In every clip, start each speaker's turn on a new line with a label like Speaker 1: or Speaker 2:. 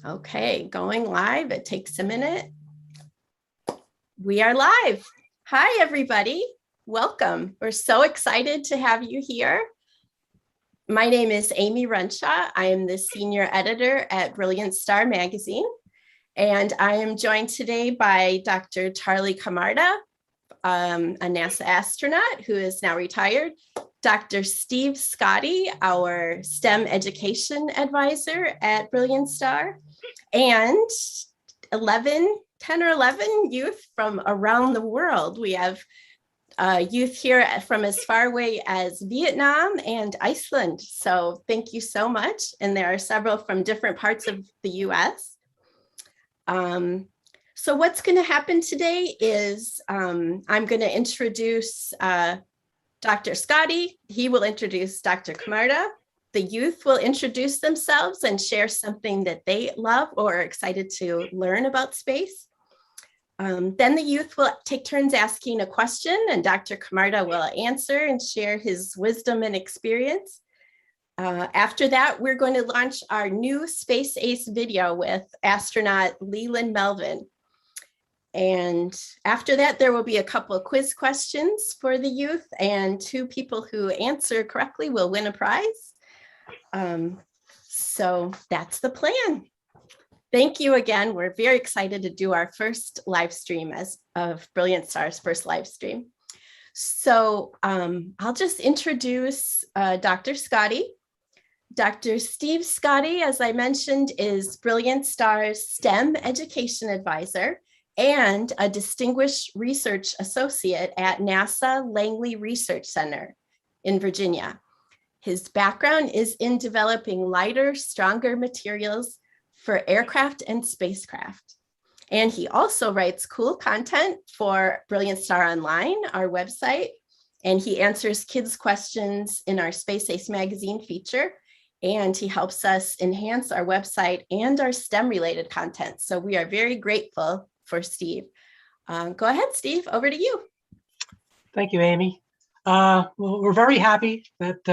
Speaker 1: Okay, going live. It takes a minute. We are live. Hi, everybody. Welcome. We're so excited to have you here. My name is Amy Renshaw. I am the senior editor at Brilliant Star magazine, and I am joined today by Dr. Charlie Camarda, a NASA astronaut who is now retired, Dr. Steve Scotti, our STEM education advisor at Brilliant Star, and 10 or 11 youth from around the world. We have youth here from as far away as Vietnam and Iceland. So thank you so much. And there are several from different parts of the US. So what's going to happen today is I'm going to introduce Dr. Scotti. He will introduce Dr. Camarda. The youth will introduce themselves and share something that they love or are excited to learn about space. Then the youth will take turns asking a question, and Dr. Camarda will answer and share his wisdom and experience. After that, we're going to launch our new Space Ace video with astronaut Leland Melvin. And after that, there will be a couple of quiz questions for the youth, and 2 people who answer correctly will win a prize. So that's the plan. Thank you again. We're very excited to do our first live stream of Brilliant Star's first live stream. So I'll just introduce Dr. Scotti. Dr. Steve Scotti, as I mentioned, is Brilliant Star's STEM education advisor and a distinguished research associate at NASA Langley Research Center in Virginia. His background is in developing lighter, stronger materials for aircraft and spacecraft. And he also writes cool content for Brilliant Star Online, our website, and he answers kids' questions in our Space Ace magazine feature, and he helps us enhance our website and our STEM-related content. So we are very grateful for Steve. Go ahead, Steve, over to you.
Speaker 2: Thank you, Amy. Well, we're very happy that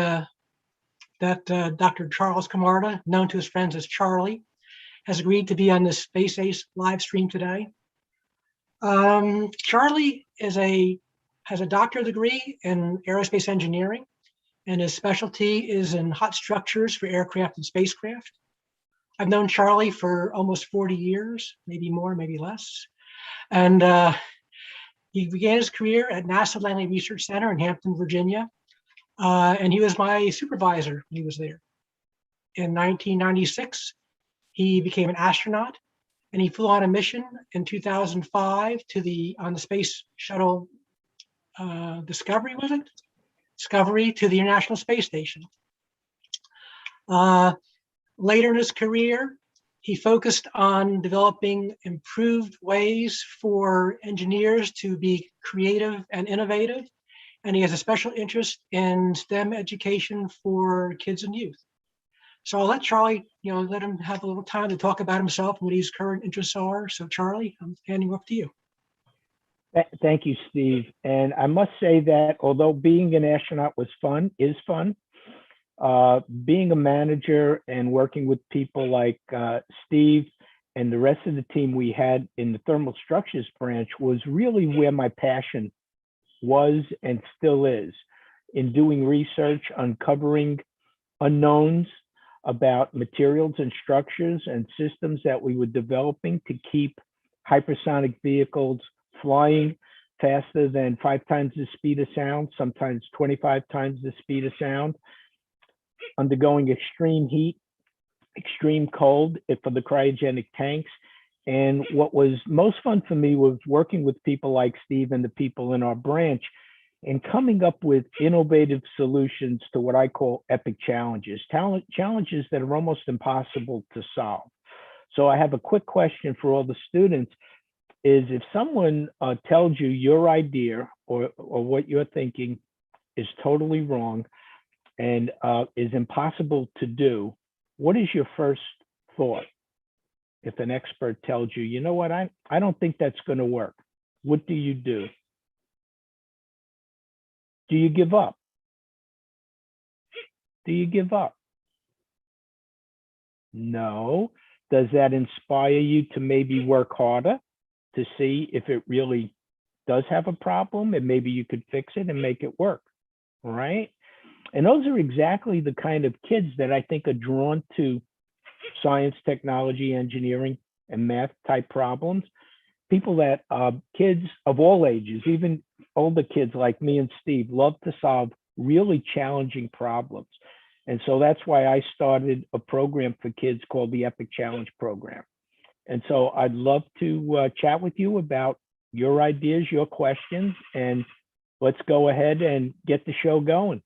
Speaker 2: Dr. Charles Camarda, known to his friends as Charlie, has agreed to be on this Space Ace live stream today. Charlie has a doctorate degree in aerospace engineering, and his specialty is in hot structures for aircraft and spacecraft. I've known Charlie for almost 40 years, maybe more, maybe less. And he began his career at NASA Langley Research Center in Hampton, Virginia. And he was my supervisor when he was there. In 1996, he became an astronaut, and he flew on a mission in 2005 on the space shuttle Discovery, was it? Discovery to the International Space Station. Later in his career, he focused on developing improved ways for engineers to be creative and innovative. And he has a special interest in STEM education for kids and youth. So I'll let Charlie, let him have a little time to talk about himself and what his current interests are. So Charlie, I'm handing off to you.
Speaker 3: Thank you, Steve. And I must say that although being an astronaut is fun, being a manager and working with people like Steve and the rest of the team we had in the thermal structures branch was really where my passion was and still is, in doing research, uncovering unknowns about materials and structures and systems that we were developing to keep hypersonic vehicles flying faster than 5 times the speed of sound, sometimes 25 times the speed of sound, undergoing extreme heat, extreme cold for the cryogenic tanks. And what was most fun for me was working with people like Steve and the people in our branch and coming up with innovative solutions to what I call epic challenges, challenges that are almost impossible to solve. So I have a quick question for all the students is if someone tells you your idea or what you're thinking is totally wrong and is impossible to do, what is your first thought? If an expert tells you, you know what, I don't think that's going to work, what do you do? Do you give up? Do you give up? No. does that inspire you to maybe work harder to see if it really does have a problem and maybe you could fix it and make it work, right? And those are exactly the kind of kids that I think are drawn to science, technology, engineering, and math type problems. People that kids of all ages, even older kids like me and Steve, love to solve really challenging problems. And so that's why I started a program for kids called the Epic Challenge Program. And so I'd love to chat with you about your ideas, your questions, and let's go ahead and get the show going.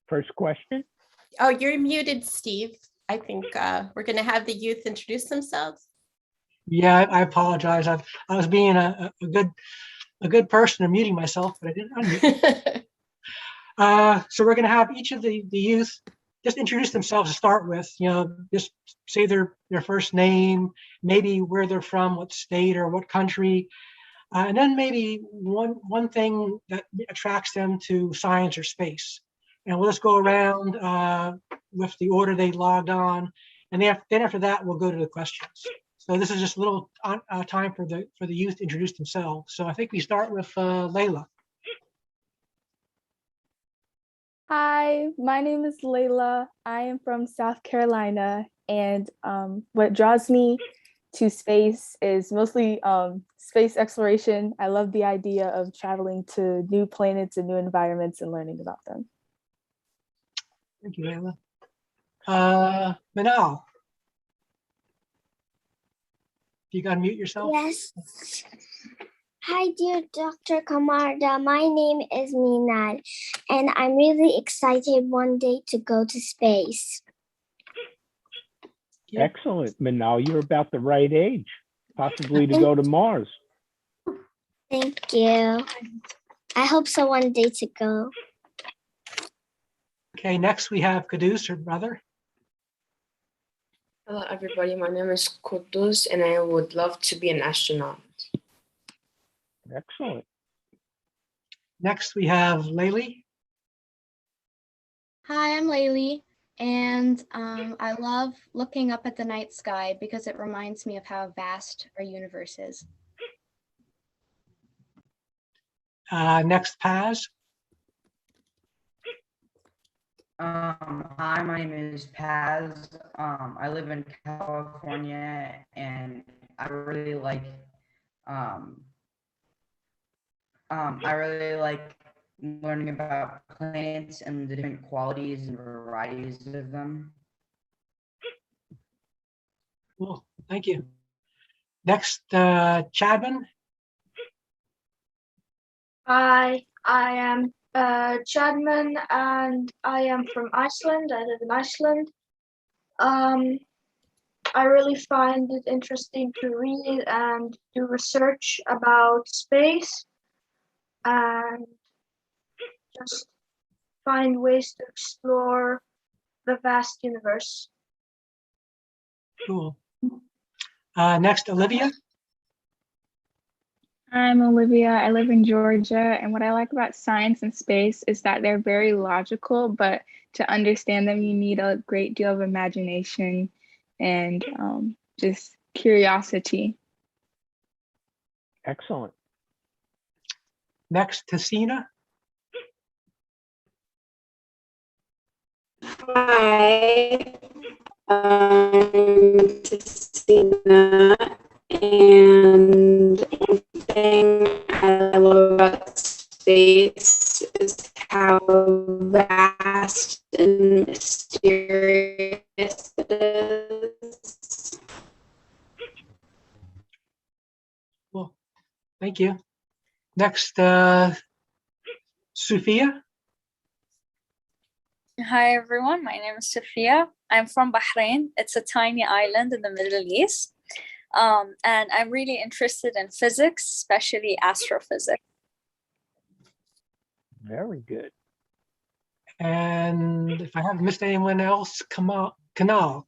Speaker 3: First question.
Speaker 1: Oh, you're muted, Steve. I think we're going to have the youth introduce themselves.
Speaker 2: Yeah, I apologize. I was being a good person and muting myself, but I didn't unmute. So we're going to have each of the youth just introduce themselves to start with. You know, just say their first name, maybe where they're from, what state or what country, and then maybe one thing that attracts them to science or space. And we'll just go around with the order they logged on, and then after that we'll go to the questions. So this is just a little time for the youth to introduce themselves. So I think we start with Layla.
Speaker 4: Hi, my name is Layla. I am from South Carolina, and what draws me to space is mostly space exploration. I love the idea of traveling to new planets and new environments and learning about them.
Speaker 2: Thank you, Layla. Manal, you got to mute yourself.
Speaker 5: Yes. Hi, dear Dr. Camarda. My name is Minal, and I'm really excited one day to go to space.
Speaker 2: Yeah.
Speaker 3: Excellent. Manal, you're about the right age, possibly to go to Mars.
Speaker 5: Thank you. I hope so one day to go.
Speaker 2: Okay, next we have Kudus, her brother.
Speaker 6: Hello, everybody. My name is Kudus, and I would love to be an astronaut.
Speaker 3: Excellent.
Speaker 2: Next we have Laylee.
Speaker 7: Hi, I'm Laylee, and I love looking up at the night sky because it reminds me of how vast our universe is.
Speaker 2: Next, Paz.
Speaker 8: Hi, my name is Paz. I live in California, and I really like learning about planets and the different qualities and varieties of them.
Speaker 2: Cool, thank you. Next, Chadman.
Speaker 9: Hi, I am Chadman, and I am from Iceland. I live in Iceland. I really find it interesting to read and do research about space and just find ways to explore the vast universe.
Speaker 2: Cool. Next, Olivia.
Speaker 10: I'm Olivia. I live in Georgia, and what I like about science and space is that they're very logical, but to understand them, you need a great deal of imagination and just curiosity.
Speaker 3: Excellent.
Speaker 2: Next, Tessina.
Speaker 11: Hi, I'm Tessina, and one thing I love about space is how vast and mysterious it is.
Speaker 2: Cool, thank you. Next, Sophia.
Speaker 12: Hi everyone, my name is Sophia. I'm from Bahrain. It's a tiny island in the Middle East. And I'm really interested in physics, especially astrophysics.
Speaker 3: Very good.
Speaker 2: And if I haven't missed anyone else, come on, Kanal.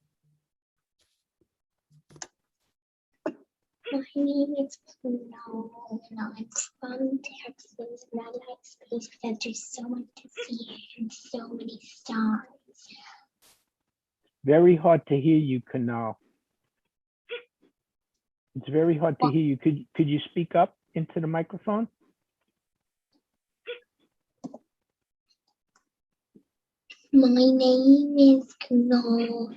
Speaker 5: My name is Snow, and I'm from Texas, and I like space because there's so much to see and so many stars.
Speaker 3: Very hard to hear you, Kanal. It's very hard to hear you. Could you speak up into the microphone?
Speaker 5: My name is Snow.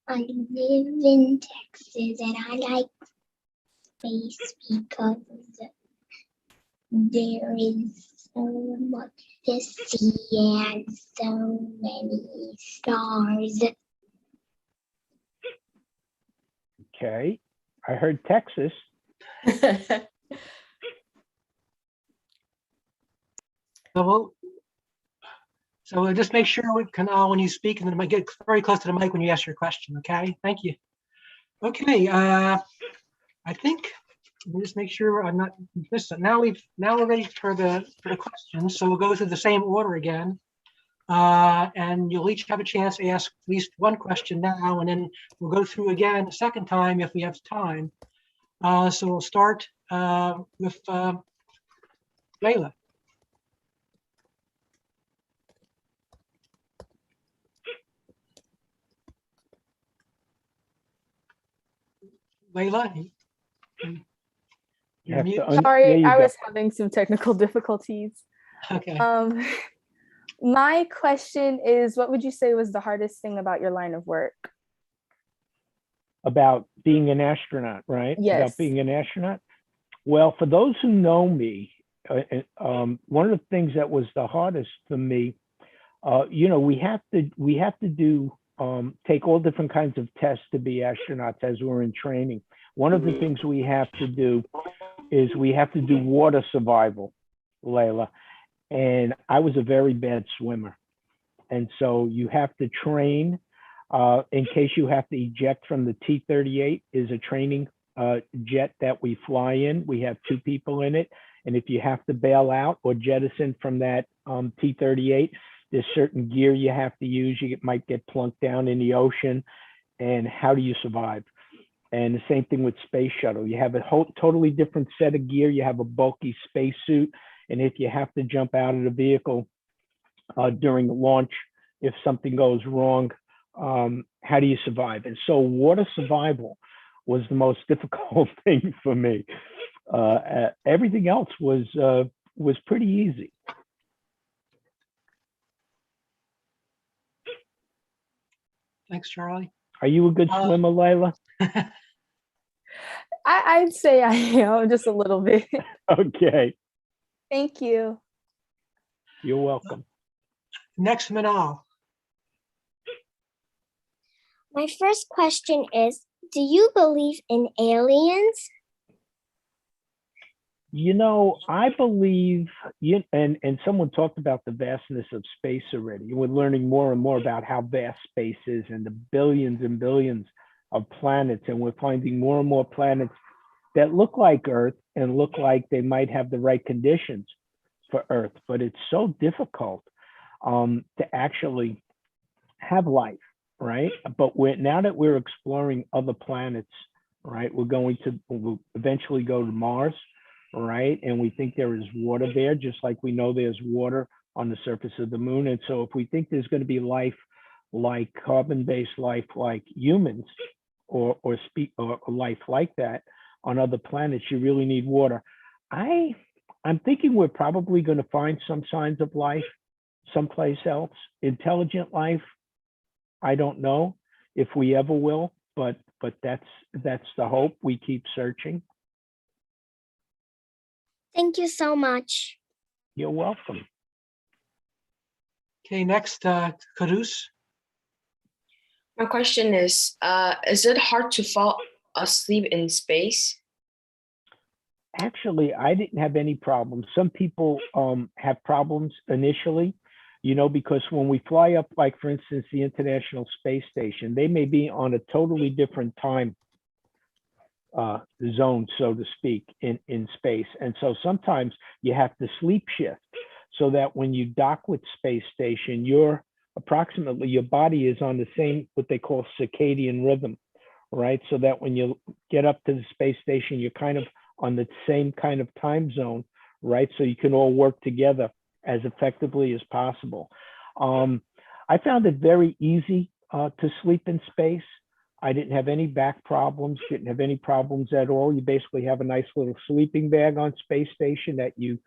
Speaker 5: I live in Texas, and I like space because there is so much to see and so many stars.
Speaker 3: Okay, I heard Texas.
Speaker 2: So we'll just make sure with Kanal when you speak, and then might get very close to the mic when you ask your question. Okay, thank you. Okay, I think let me just make sure I'm not missing. Now we're ready for the questions. So we'll go through the same order again, and you'll each have a chance to ask at least one question now, and then we'll go through again a second time if we have time. So we'll start with Layla. Layla, you're mute.
Speaker 4: Sorry, I was having some technical difficulties.
Speaker 2: Okay.
Speaker 4: My question is, what would you say was the hardest thing about your line of work?
Speaker 3: About being an astronaut, right?
Speaker 4: Yes.
Speaker 3: About being an astronaut. Well, for those who know me, one of the things that was the hardest for me, you know, we have to do take all different kinds of tests to be astronauts as we're in training. One of the things we have to do is we have to do water survival, Layla. And I was a very bad swimmer. And so you have to train in case you have to eject from the T-38 is a training jet that we fly in. We have 2 people in it. And if you have to bail out or jettison from that T-38, there's certain gear you have to use. You might get plunked down in the ocean. And how do you survive? And the same thing with space shuttle. You have a whole totally different set of gear. You have a bulky spacesuit. And if you have to jump out of the vehicle during the launch, if something goes wrong, how do you survive? And so water survival was the most difficult thing for me. Everything else was pretty easy.
Speaker 2: Thanks, Charlie.
Speaker 3: Are you a good swimmer, Layla?
Speaker 4: I'd say I am, just a little bit.
Speaker 3: Okay.
Speaker 4: Thank you.
Speaker 3: You're welcome.
Speaker 2: Next, Manal.
Speaker 5: My first question is, do you believe in aliens?
Speaker 3: You know, I believe, and someone talked about the vastness of space already. We're learning more and more about how vast space is and the billions and billions of planets. And we're finding more and more planets that look like Earth and look like they might have the right conditions for Earth. But it's so difficult to actually have life, right? But now that we're exploring other planets, right, we'll eventually go to Mars. Right, and we think there is water there, just like we know there's water on the surface of the moon. And so if we think there's going to be life like carbon-based life like humans or life like that on other planets, you really need water. I'm thinking we're probably going to find some signs of life someplace else. Intelligent life, I don't know if we ever will, but that's the hope. We keep searching.
Speaker 5: Thank you so much.
Speaker 3: You're welcome.
Speaker 2: Okay, next, Kudus.
Speaker 6: My question is it hard to fall asleep in space?
Speaker 3: Actually, I didn't have any problems. Some people have problems initially, you know, because when we fly up, like for instance, the International Space Station, they may be on a totally different time zone, so to speak, in space. And so sometimes you have to sleep shift so that when you dock with space station, your body is on the same, what they call circadian rhythm, right? So that when you get up to the space station, you're kind of on the same kind of time zone, right? So you can all work together as effectively as possible. I found it very easy to sleep in space. I didn't have any back problems, didn't have any problems at all. You basically have a nice little sleeping bag on space station that you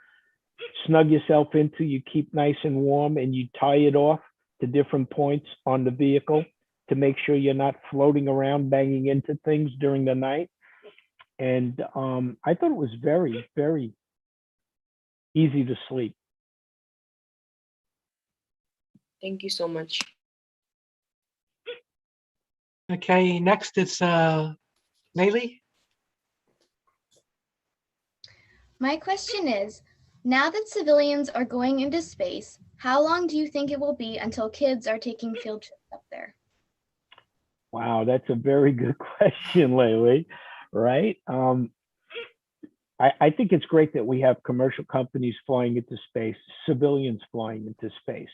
Speaker 3: snug yourself into, you keep nice and warm, and you tie it off to different points on the vehicle to make sure you're not floating around banging into things during the night. And I thought it was very, very easy to sleep.
Speaker 6: Thank you so much.
Speaker 2: Okay, next it's Laylee.
Speaker 7: My question is, now that civilians are going into space, how long do you think it will be until kids are taking field trips up there?
Speaker 3: Wow, that's a very good question, Laylee, right? I think it's great that we have commercial companies flying into space, civilians flying into space.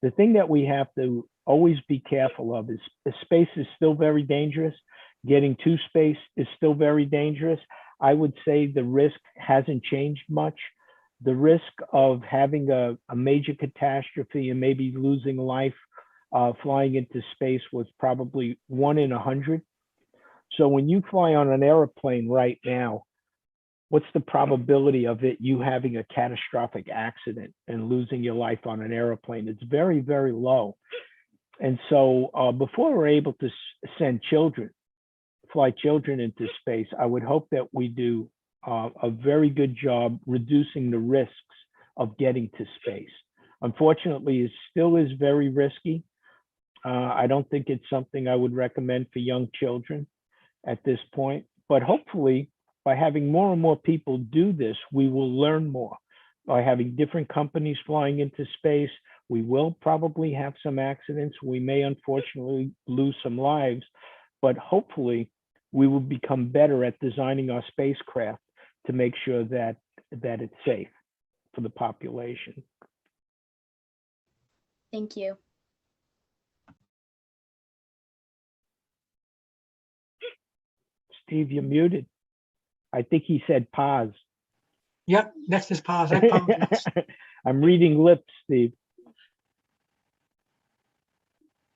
Speaker 3: The thing that we have to always be careful of is space is still very dangerous. Getting to space is still very dangerous. I would say the risk hasn't changed much. The risk of having a major catastrophe and maybe losing life flying into space was probably 1 in 100. So when you fly on an airplane right now, what's the probability of you having a catastrophic accident and losing your life on an airplane? It's very, very low. And so before we're able to fly children into space, I would hope that we do a very good job reducing the risks of getting to space. Unfortunately, it still is very risky. I don't think it's something I would recommend for young children at this point, but hopefully by having more and more people do this, we will learn more. By having different companies flying into space, we will probably have some accidents. We may unfortunately lose some lives, but hopefully we will become better at designing our spacecraft to make sure that it's safe for the population.
Speaker 7: Thank you.
Speaker 3: Steve, you're muted. I think he said pause.
Speaker 2: Yep, next is pause. I apologize.
Speaker 3: I'm reading lips, Steve.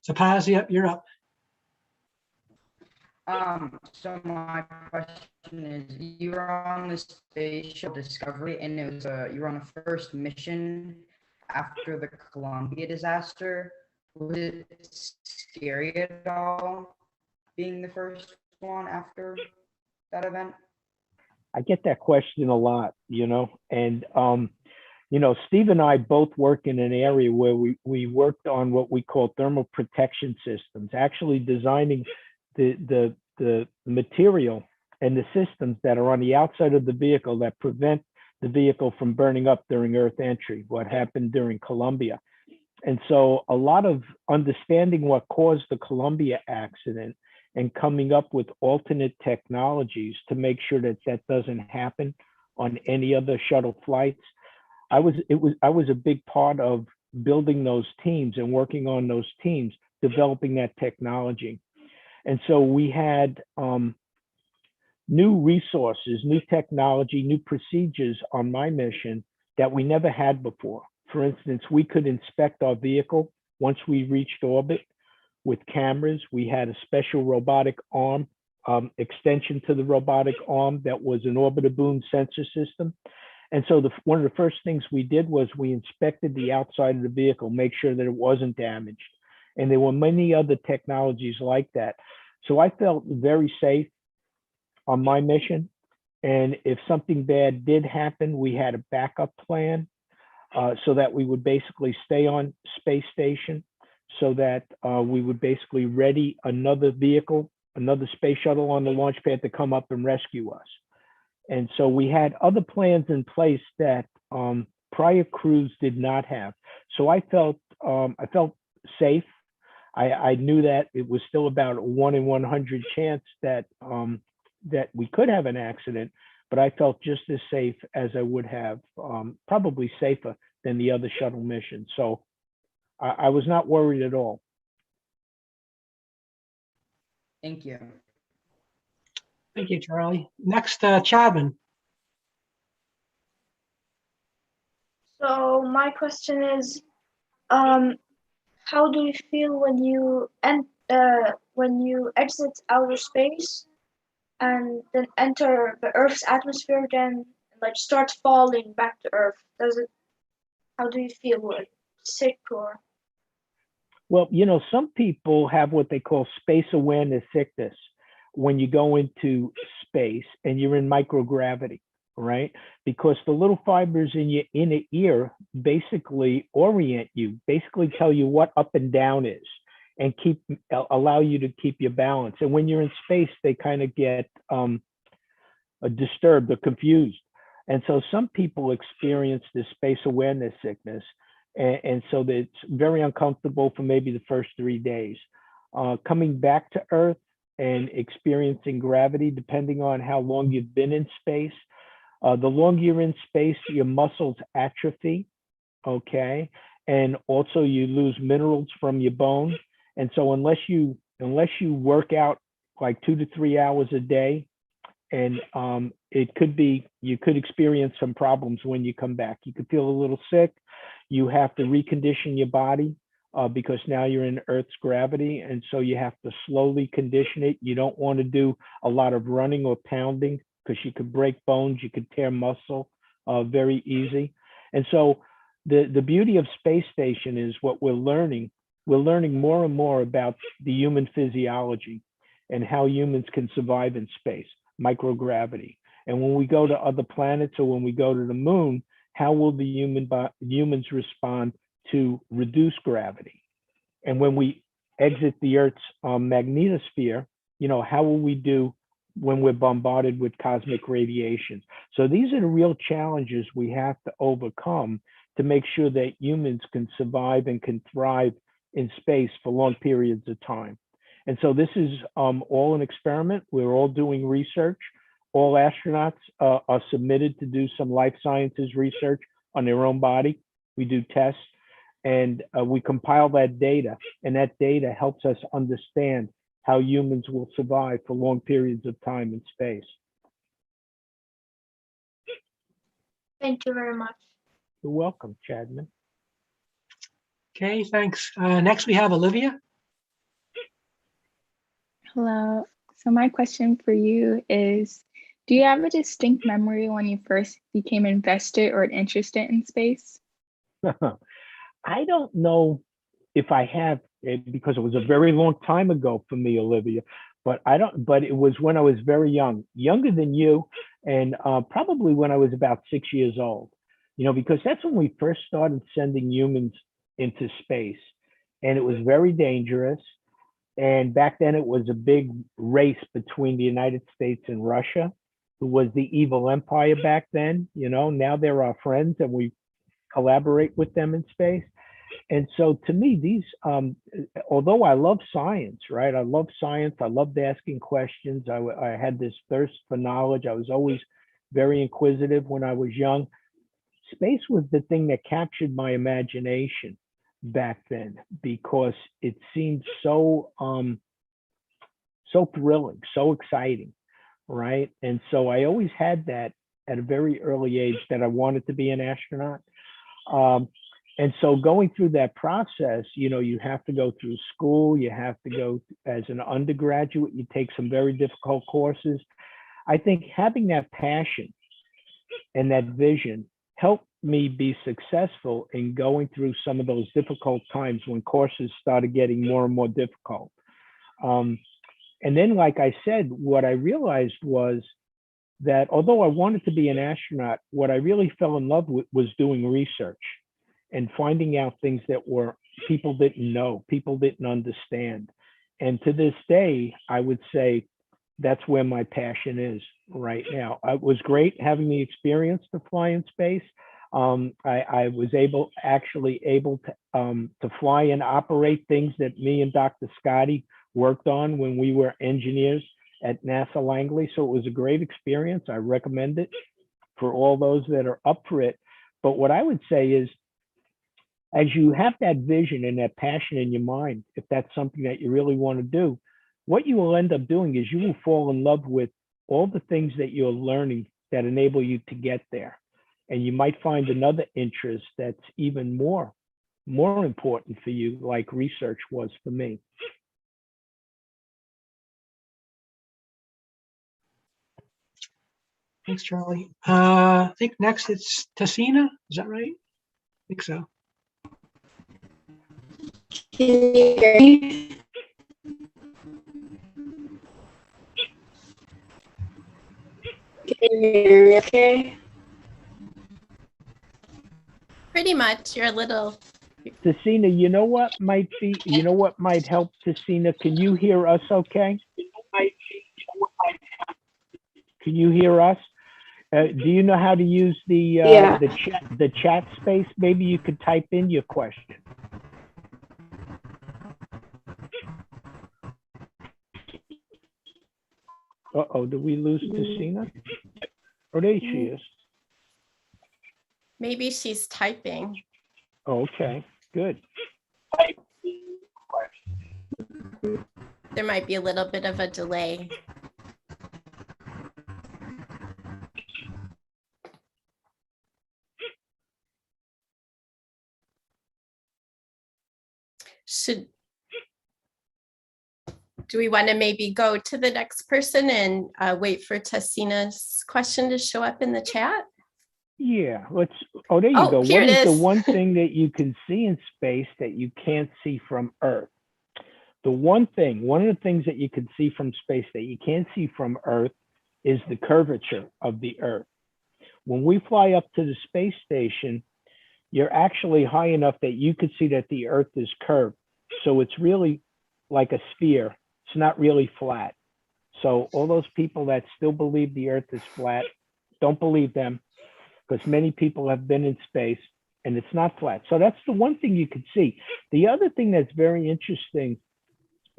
Speaker 2: So pause, yep, you're up.
Speaker 8: So my question is, you were on the space shuttle Discovery, and it was you were on the first mission after the Columbia disaster. Was it scary at all being the first one after that event?
Speaker 3: I get that question a lot, and Steve and I both work in an area where we worked on what we call thermal protection systems, actually designing the material and the systems that are on the outside of the vehicle that prevent the vehicle from burning up during Earth entry, what happened during Columbia. And so a lot of understanding what caused the Columbia accident and coming up with alternate technologies to make sure that that doesn't happen on any other shuttle flights. I was a big part of building those teams and working on those teams, developing that technology. And so we had new resources, new technology, new procedures on my mission that we never had before. For instance, we could inspect our vehicle once we reached orbit with cameras. We had a special robotic arm, extension to the robotic arm that was an orbiter boom sensor system. And so one of the first things we did was we inspected the outside of the vehicle, make sure that it wasn't damaged. And there were many other technologies like that. So I felt very safe on my mission. And if something bad did happen, we had a backup plan so that we would basically stay on space station, so that we would basically ready another vehicle, another space shuttle on the launch pad to come up and rescue us. And so we had other plans in place that prior crews did not have. So I felt safe. I knew that it was still about a 1 in 100 chance that that we could have an accident, but I felt just as safe as I would have, probably safer than the other shuttle missions. So I was not worried at all.
Speaker 8: Thank you.
Speaker 2: Thank you, Charlie. Next, Chapman.
Speaker 9: So my question is, how do you feel when you exit outer space and then enter the Earth's atmosphere, then like start falling back to Earth? How do you feel? Like sick or?
Speaker 3: Well, you know, some people have what they call space awareness sickness when you go into space and you're in microgravity, right? Because the little fibers in your inner ear basically orient you, basically tell you what up and down is, and allow you to keep your balance. And when you're in space, they kind of get disturbed or confused. And so some people experience this space awareness sickness. And so it's very uncomfortable for maybe the first 3 days. Coming back to Earth and experiencing gravity, depending on how long you've been in space. The longer you're in space, your muscles atrophy, okay? And also you lose minerals from your bone. And so unless you work out like 2 to 3 hours a day, and you could experience some problems when you come back. You could feel a little sick. You have to recondition your body because now you're in Earth's gravity. And so you have to slowly condition it. You don't want to do a lot of running or pounding because you could break bones, you could tear muscle very easy. And so the beauty of space station is what we're learning. We're learning more and more about the human physiology and how humans can survive in space, microgravity. And when we go to other planets or when we go to the moon, how will the humans respond to reduced gravity? And when we exit the Earth's magnetosphere, you know, how will we do when we're bombarded with cosmic radiation? So these are the real challenges we have to overcome to make sure that humans can survive and can thrive in space for long periods of time. And so this is all an experiment. We're all doing research. All astronauts are submitted to do some life sciences research on their own body. We do tests and we compile that data, and that data helps us understand how humans will survive for long periods of time in space.
Speaker 9: Thank you very much.
Speaker 3: You're welcome, Chadman.
Speaker 2: Okay, thanks. Next we have Olivia.
Speaker 10: Hello. So my question for you is, do you have a distinct memory when you first became invested or interested in space?
Speaker 3: I don't know if I have, because it was a very long time ago for me, Olivia, but it was when I was very young, younger than you, and probably when I was about 6 years old, you know, because that's when we first started sending humans into space, and it was very dangerous. And back then it was a big race between the United States and Russia, who was the evil empire back then. You know, now they're our friends and we collaborate with them in space. And so to me, these, although I love science, right? I love science. I loved asking questions. I had this thirst for knowledge. I was always very inquisitive when I was young. Space was the thing that captured my imagination back then because it seemed so thrilling, so exciting, right? And so I always had that at a very early age that I wanted to be an astronaut. And so going through that process, you know, you have to go through school, you have to go as an undergraduate, you take some very difficult courses. I think having that passion and that vision helped me be successful in going through some of those difficult times when courses started getting more and more difficult. And then, like I said, what I realized was that although I wanted to be an astronaut, what I really fell in love with was doing research and finding out things that people didn't know, people didn't understand. And to this day, I would say that's where my passion is right now. It was great having the experience to fly in space. I was actually able to fly and operate things that me and Dr. Scotti worked on when we were engineers at NASA Langley. So it was a great experience. I recommend it for all those that are up for it. But what I would say is, as you have that vision and that passion in your mind, if that's something that you really want to do, what you will end up doing is you will fall in love with all the things that you're learning that enable you to get there. And you might find another interest that's even more important for you, like research was for me.
Speaker 2: Thanks, Charlie. I think next it's Tessina. Is that right? I think so.
Speaker 11: Can you hear me? Can you hear me okay?
Speaker 1: Pretty much. You're a little.
Speaker 3: Tessina, you know what might help, Tessina? Can you hear us okay? Can you hear us? Do you know how to use the chat space? Maybe you could type in your question. Uh-oh, did we lose Tessina? Oh, there she is.
Speaker 1: Maybe she's typing.
Speaker 3: Okay, good.
Speaker 1: There might be a little bit of a delay. Do we want to maybe go to the next person and wait for Tessina's question to show up in the chat?
Speaker 3: Yeah, oh, there you go. What
Speaker 1: Here it
Speaker 3: is the
Speaker 1: is.
Speaker 3: one thing that you can see in space that you can't see from Earth? One of the things that you can see from space that you can't see from Earth is the curvature of the Earth. When we fly up to the space station, you're actually high enough that you could see that the Earth is curved. So it's really like a sphere. It's not really flat. So all those people that still believe the Earth is flat, don't believe them, because many people have been in space and it's not flat. So that's the one thing you could see. The other thing that's very interesting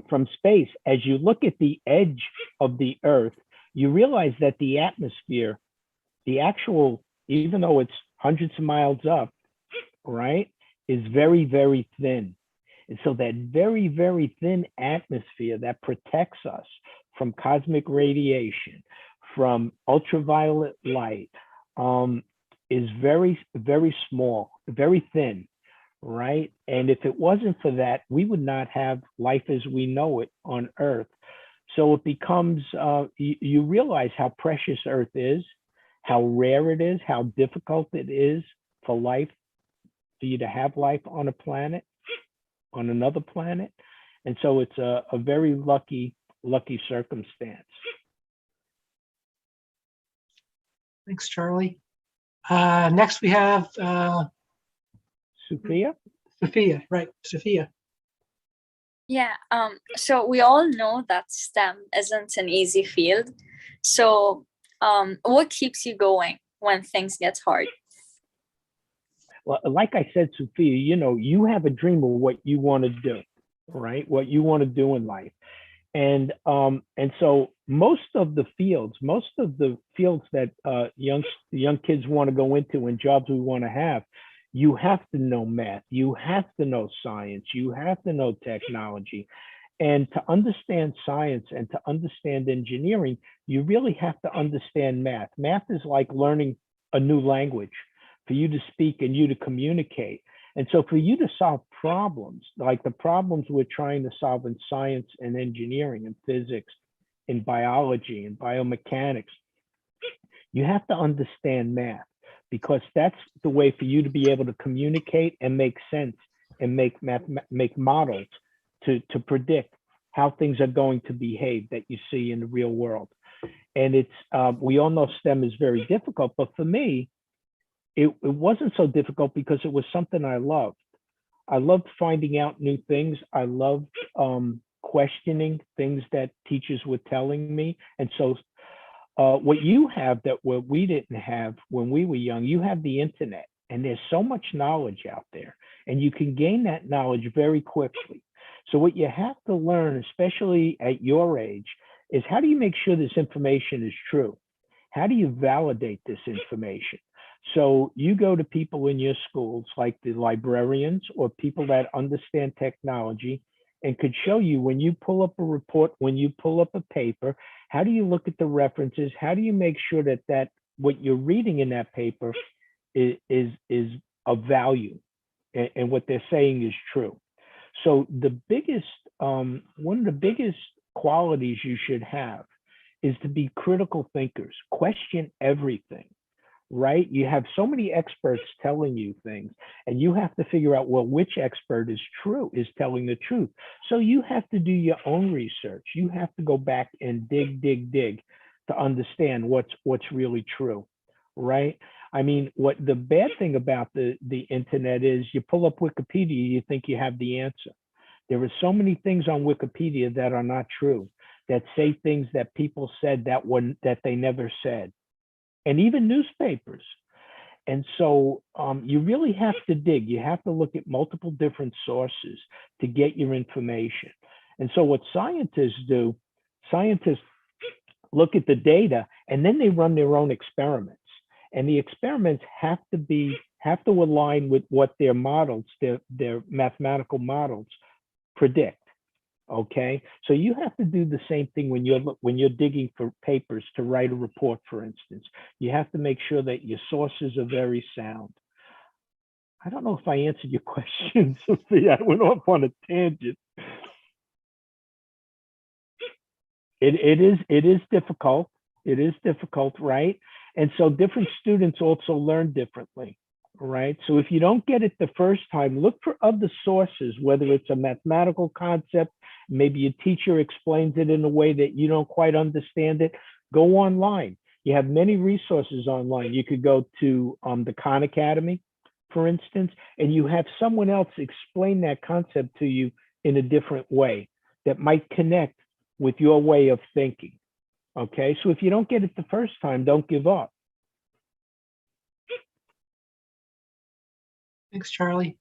Speaker 3: from space, as you look at the edge of the Earth, you realize that the atmosphere, the actual, even though it's hundreds of miles up, right, is very, very thin. And so that very, very thin atmosphere that protects us from cosmic radiation, from ultraviolet light, is very, very small, very thin, right? And if it wasn't for that, we would not have life as we know it on Earth. So it becomes, you realize how precious Earth is, how rare it is, how difficult it is for life, for you to have life on a planet, on another planet. And so it's a very lucky circumstance.
Speaker 2: Thanks, Charlie. Next we have
Speaker 3: Sophia.
Speaker 2: Sophia, right? Sophia.
Speaker 12: Yeah, so we all know that STEM isn't an easy field. So what keeps you going when things get hard?
Speaker 3: Well, like I said, Sophia, you have a dream of what you want to do, right? What you want to do in life. And so most of the fields that young kids want to go into and jobs we want to have, you have to know math, you have to know science, you have to know technology. And to understand science and to understand engineering, you really have to understand math. Math is like learning a new language for you to speak and you to communicate. And so for you to solve problems, like the problems we're trying to solve in science and engineering and physics, in biology and biomechanics, you have to understand math, because that's the way for you to be able to communicate and make sense and make models to predict how things are going to behave that you see in the real world. And it's, we all know STEM is very difficult, but for me, it wasn't so difficult because it was something I loved. I loved finding out new things. I loved questioning things that teachers were telling me. And so what you have that what we didn't have when we were young, you have the internet, and there's so much knowledge out there, and you can gain that knowledge very quickly. So what you have to learn, especially at your age, is how do you make sure this information is true? How do you validate this information? So you go to people in your schools, like the librarians or people that understand technology, and could show you when you pull up a report, when you pull up a paper, how do you look at the references? How do you make sure that what you're reading in that paper is of value and what they're saying is true? So the biggest, one of the biggest qualities you should have is to be critical thinkers. Question everything, right? You have so many experts telling you things, and you have to figure out, well, which expert is telling the truth. So you have to do your own research. You have to go back and dig to understand what's really true, right? I mean, what the bad thing about the internet is, you pull up Wikipedia, you think you have the answer. There are so many things on Wikipedia that are not true, that say things that people said that they never said, and even newspapers. And so you really have to dig. You have to look at multiple different sources to get your information. And so what scientists do, scientists look at the data and then they run their own experiments. And the experiments have to align with what their models, their mathematical models predict. Okay, so you have to do the same thing when you're digging for papers to write a report, for instance. You have to make sure that your sources are very sound. I don't know if I answered your question, Sophia. I went off on a tangent. It is difficult. It is difficult, right? And so different students also learn differently, right? So if you don't get it the first time, look for other sources, whether it's a mathematical concept, maybe a teacher explains it in a way that you don't quite understand it. Go online. You have many resources online. You could go to the Khan Academy, for instance, and you have someone else explain that concept to you in a different way that might connect with your way of thinking. Okay, so if you don't get it the first time, don't give up.
Speaker 2: Thanks, Charlie.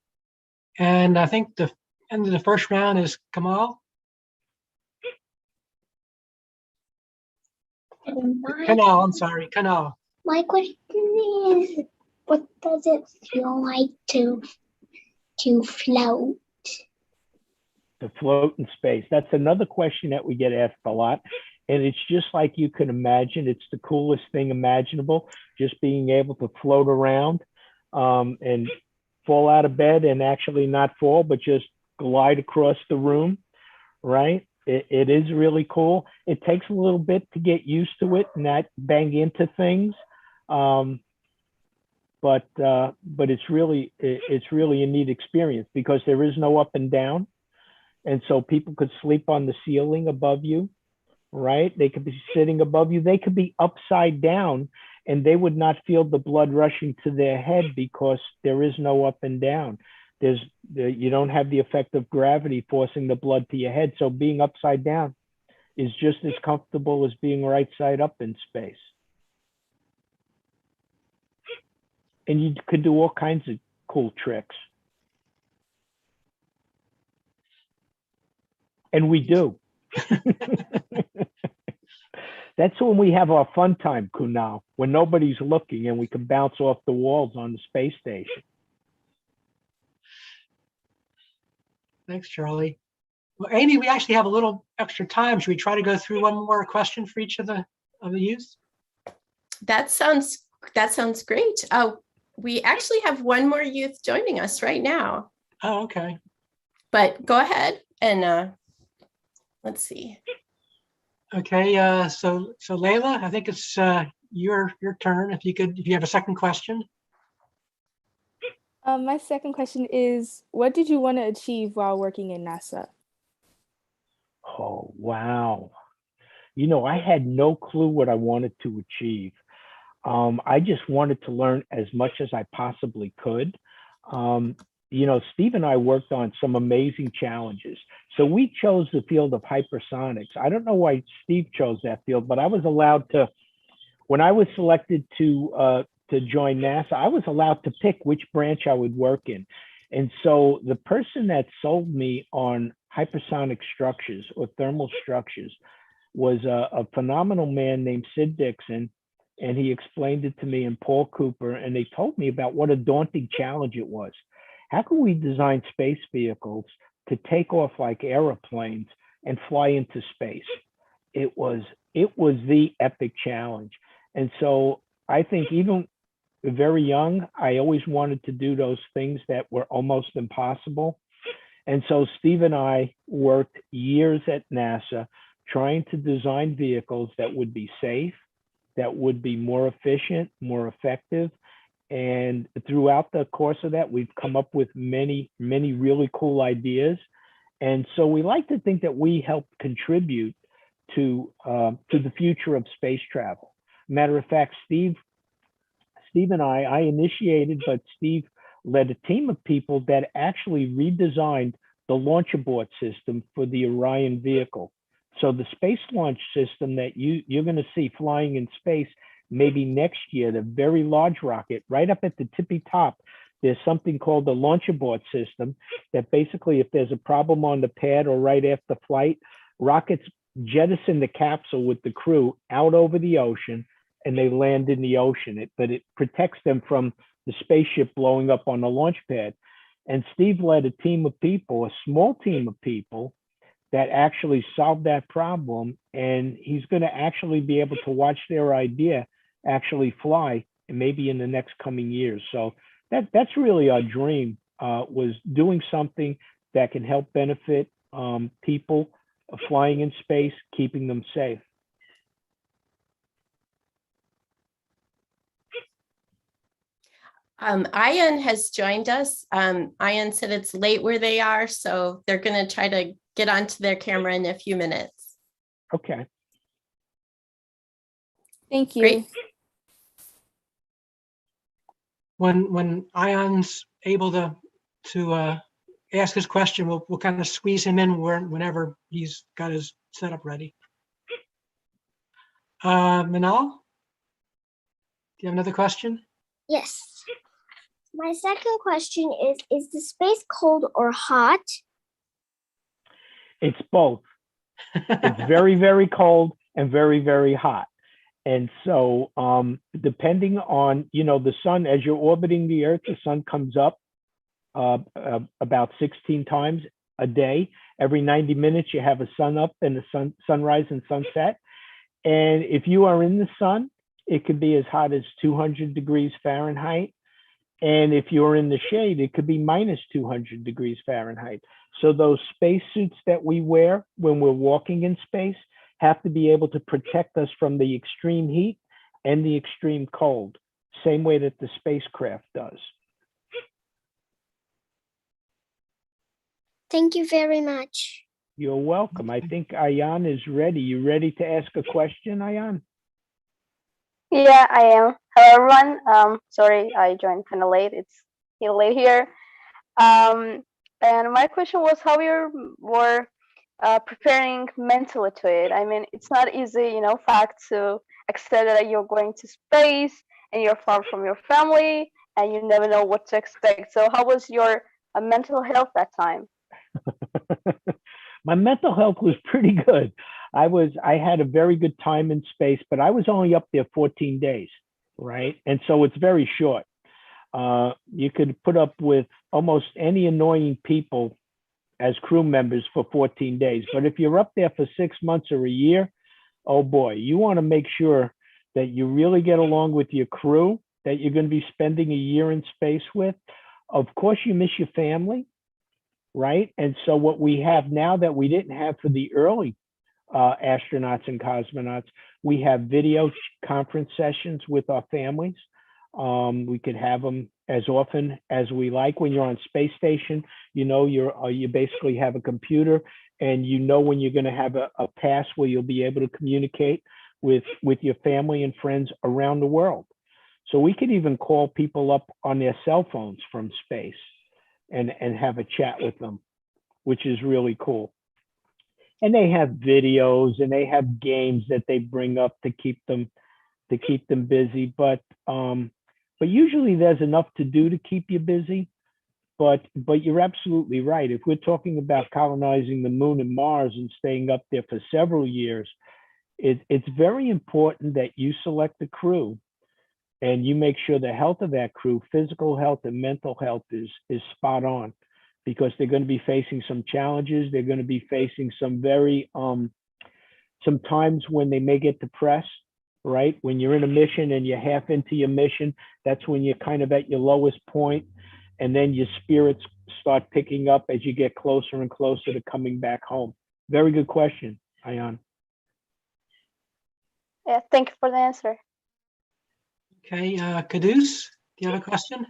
Speaker 2: And I think the end of the first round is Kamal. Kanal, I'm sorry, Kanal.
Speaker 5: My question is, what does it feel like to float?
Speaker 3: To float in space. That's another question that we get asked a lot. And it's just like you can imagine. It's the coolest thing imaginable, just being able to float around and fall out of bed and actually not fall, but just glide across the room, right? It is really cool. It takes a little bit to get used to it, not bang into things. But it's really a neat experience because there is no up and down. And so people could sleep on the ceiling above you, right? They could be sitting above you. They could be upside down and they would not feel the blood rushing to their head because there is no up and down. You don't have the effect of gravity forcing the blood to your head. So being upside down is just as comfortable as being right side up in space. And you could do all kinds of cool tricks. And we do. That's when we have our fun time, Kunal, when nobody's looking and we can bounce off the walls on the space station.
Speaker 2: Thanks, Charlie. Well, Amy, we actually have a little extra time. Should we try to go through one more question for each of the youth?
Speaker 1: That sounds great. We actually have one more youth joining us right now.
Speaker 2: Oh, okay.
Speaker 1: But go ahead and let's see.
Speaker 2: Okay, so Layla, I think it's your turn. If you have a second question.
Speaker 4: My second question is, what did you want to achieve while working in NASA?
Speaker 3: Oh, wow. You know, I had no clue what I wanted to achieve. I just wanted to learn as much as I possibly could. You know, Steve and I worked on some amazing challenges. So we chose the field of hypersonics. I don't know why Steve chose that field, but I was allowed to, when I was selected to join NASA, I was allowed to pick which branch I would work in. And so the person that sold me on hypersonic structures or thermal structures was a phenomenal man named Sid Dixon. And he explained it to me, and Paul Cooper, and they told me about what a daunting challenge it was. How can we design space vehicles to take off like airplanes and fly into space. It was the epic challenge. And so I think even very young, I always wanted to do those things that were almost impossible. And so Steve and I worked years at NASA trying to design vehicles that would be safe, that would be more efficient, more effective. And throughout the course of that, we've come up with many, many really cool ideas. And so we like to think that we help contribute to the future of space travel. Matter of fact, Steve and I initiated, but Steve led a team of people that actually redesigned the launch abort system for the Orion vehicle. So the space launch system that you're going to see flying in space maybe next year, the very large rocket, right up at the tippy top, there's something called the launch abort system that basically, if there's a problem on the pad or right after flight, rockets jettison the capsule with the crew out over the ocean and they land in the ocean. But it protects them from the spaceship blowing up on the launch pad. And Steve led a team of people, a small team of people, that actually solved that problem. And he's going to actually be able to watch their idea actually fly, and maybe in the next coming years. So that's really our dream, was doing something that can help benefit people flying in space, keeping them safe.
Speaker 1: Ian has joined us. Ian said it's late where they are, so they're going to try to get onto their camera in a few minutes.
Speaker 3: Okay.
Speaker 4: Thank you.
Speaker 1: Great.
Speaker 2: When Ion's able to ask his question, we'll kind of squeeze him in whenever he's got his setup ready. Manal, do you have another question?
Speaker 5: Yes. My second question is the space cold or hot?
Speaker 3: It's both. It's very, very cold and very, very hot. And so depending on, the sun, as you're orbiting the Earth, the sun comes up about 16 times a day. Every 90 minutes, you have a sun up and a sunrise and sunset. And if you are in the sun, it could be as hot as 200 degrees Fahrenheit. And if you're in the shade, it could be minus 200 degrees Fahrenheit. So those space suits that we wear when we're walking in space have to be able to protect us from the extreme heat and the extreme cold, same way that the spacecraft does.
Speaker 5: Thank you very much.
Speaker 3: You're welcome. I think Ayan is ready. You ready to ask a question, Ayan?
Speaker 11: Yeah, I am. Hello, everyone. Sorry, I joined kind of late. It's late here. And my question was how you were preparing mentally to it. I mean, it's not easy, fact to accept that you're going to space and you're far from your family and you never know what to expect. So how was your mental health that time?
Speaker 3: My mental health was pretty good. I had a very good time in space, but I was only up there 14 days, right? And so it's very short. You could put up with almost any annoying people as crew members for 14 days. But if you're up there for 6 months or a year, oh boy, you want to make sure that you really get along with your crew that you're going to be spending a year in space with. Of course, you miss your family, right? And so what we have now that we didn't have for the early astronauts and cosmonauts, we have video conference sessions with our families. We could have them as often as we like. When you're on space station, you basically have a computer and when you're going to have a pass where you'll be able to communicate with your family and friends around the world. So we could even call people up on their cell phones from space and have a chat with them, which is really cool. And they have videos and they have games that they bring up to keep them busy. But usually there's enough to do to keep you busy. But you're absolutely right. If we're talking about colonizing the moon and Mars and staying up there for several years, it's very important that you select the crew and you make sure the health of that crew, physical health and mental health, is spot on. because they're going to be facing some challenges. They're going to be facing some very, sometimes when they may get depressed, right? When you're in a mission and you're half into your mission, that's when you're kind of at your lowest point, and then your spirits start picking up as you get closer and closer to coming back home. Very good question, Ayan.
Speaker 11: Yeah, thank you for the answer.
Speaker 2: Okay, Caduce, do you have a question?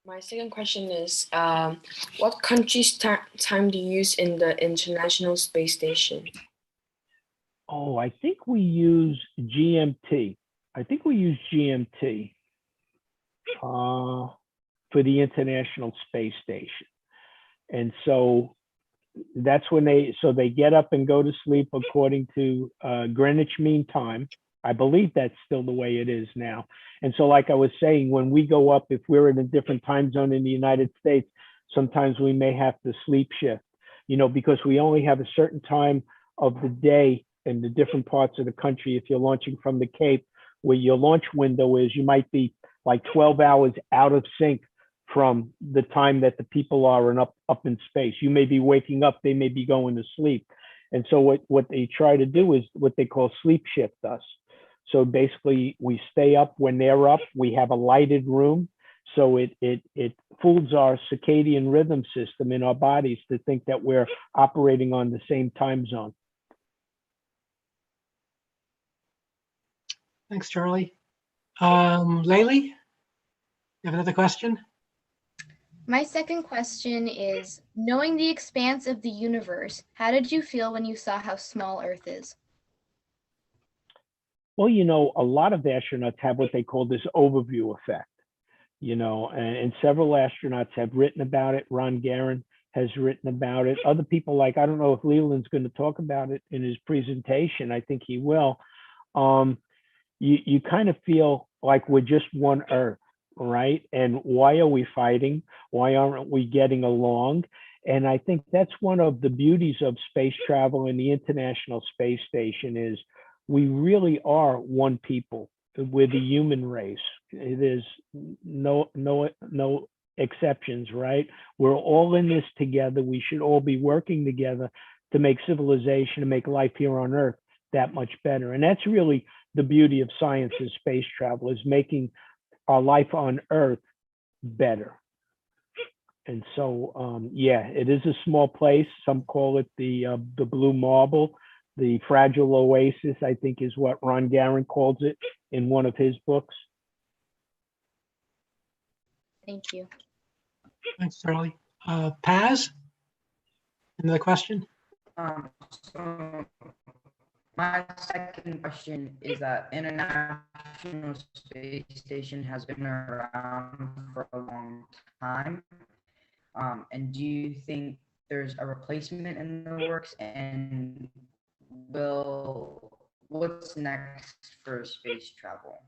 Speaker 6: My second question is, what country's time do you use in the International Space Station?
Speaker 3: Oh, I think we use GMT. I think we use GMT for the International Space Station. And so that's when they get up and go to sleep according to Greenwich Mean Time. I believe that's still the way it is now. And so like I was saying, when we go up, if we're in a different time zone in the United States, sometimes we may have to sleep shift, because we only have a certain time of the day in the different parts of the country. If you're launching from the Cape, where your launch window is, you might be like 12 hours out of sync from the time that the people are up in space. You may be waking up, they may be going to sleep. And so what they try to do is what they call sleep shift us. So basically we stay up when they're up. We have a lighted room. So it fools our circadian rhythm system in our bodies to think that we're operating on the same time zone.
Speaker 2: Thanks, Charlie. Laylee, you have another question?
Speaker 7: My second question is, knowing the expanse of the universe, how did you feel when you saw how small Earth is?
Speaker 3: Well, a lot of astronauts have what they call this overview effect, and several astronauts have written about it. Ron Garan has written about it. Other people, like, I don't know if Leland's going to talk about it in his presentation. I think he will. You kind of feel like we're just one Earth, right? And why are we fighting? Why aren't we getting along? And I think that's one of the beauties of space travel and the International Space Station is we really are one people. We're the human race. There's no exceptions, right? We're all in this together. We should all be working together to make civilization and make life here on Earth that much better. And that's really the beauty of science and space travel, is making our life on Earth better. And so, yeah, it is a small place. Some call it the blue marble, the fragile oasis, I think is what Ron Garan calls it in one of his books.
Speaker 7: Thank you.
Speaker 2: Thanks, Charlie. Paz, another question?
Speaker 8: So my second question is that International Space Station has been around for a long time. And do you think there's a replacement in the works, and what's next for space travel?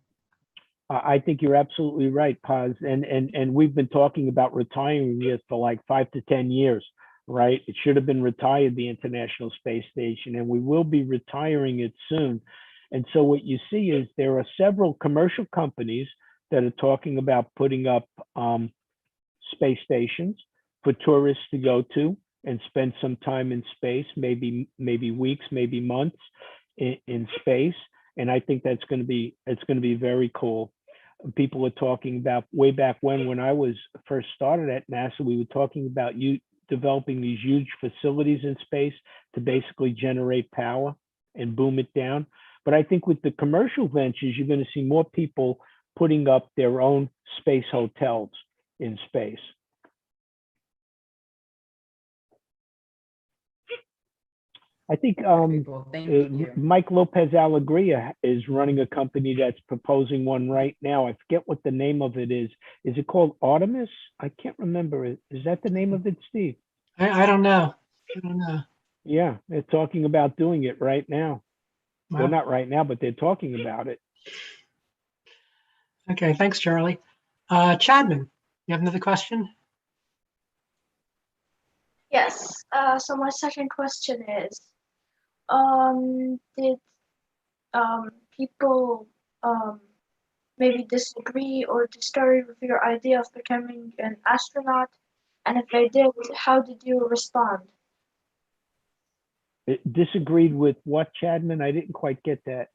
Speaker 3: I think you're absolutely right, Paz. And we've been talking about retiring it for like 5 to 10 years, right? It should have been retired, the International Space Station, and we will be retiring it soon. And so what you see is there are several commercial companies that are talking about putting up space stations for tourists to go to and spend some time in space, maybe weeks, maybe months in space. And I think it's going to be very cool. People are talking about way back when I was first started at NASA, we were talking about developing these huge facilities in space to basically generate power and boom it down. But I think with the commercial ventures, you're going to see more people putting up their own space hotels in space. I think Mike Lopez Alegria is running a company that's proposing one right now. I forget what the name of it is. Is it called Artemis? I can't remember. Is that the name of it, Steve?
Speaker 2: I don't know. I don't know.
Speaker 3: Yeah, they're talking about doing it right now.
Speaker 2: Wow.
Speaker 3: Well, not right now, but they're talking about it.
Speaker 2: Okay, thanks, Charlie. Chadman, you have another question?
Speaker 9: Yes. So my second question is, did people maybe disagree or disagree with your idea of becoming an astronaut? And if they did, how did you respond?
Speaker 3: Disagreed with what, Chadman? I didn't quite get that.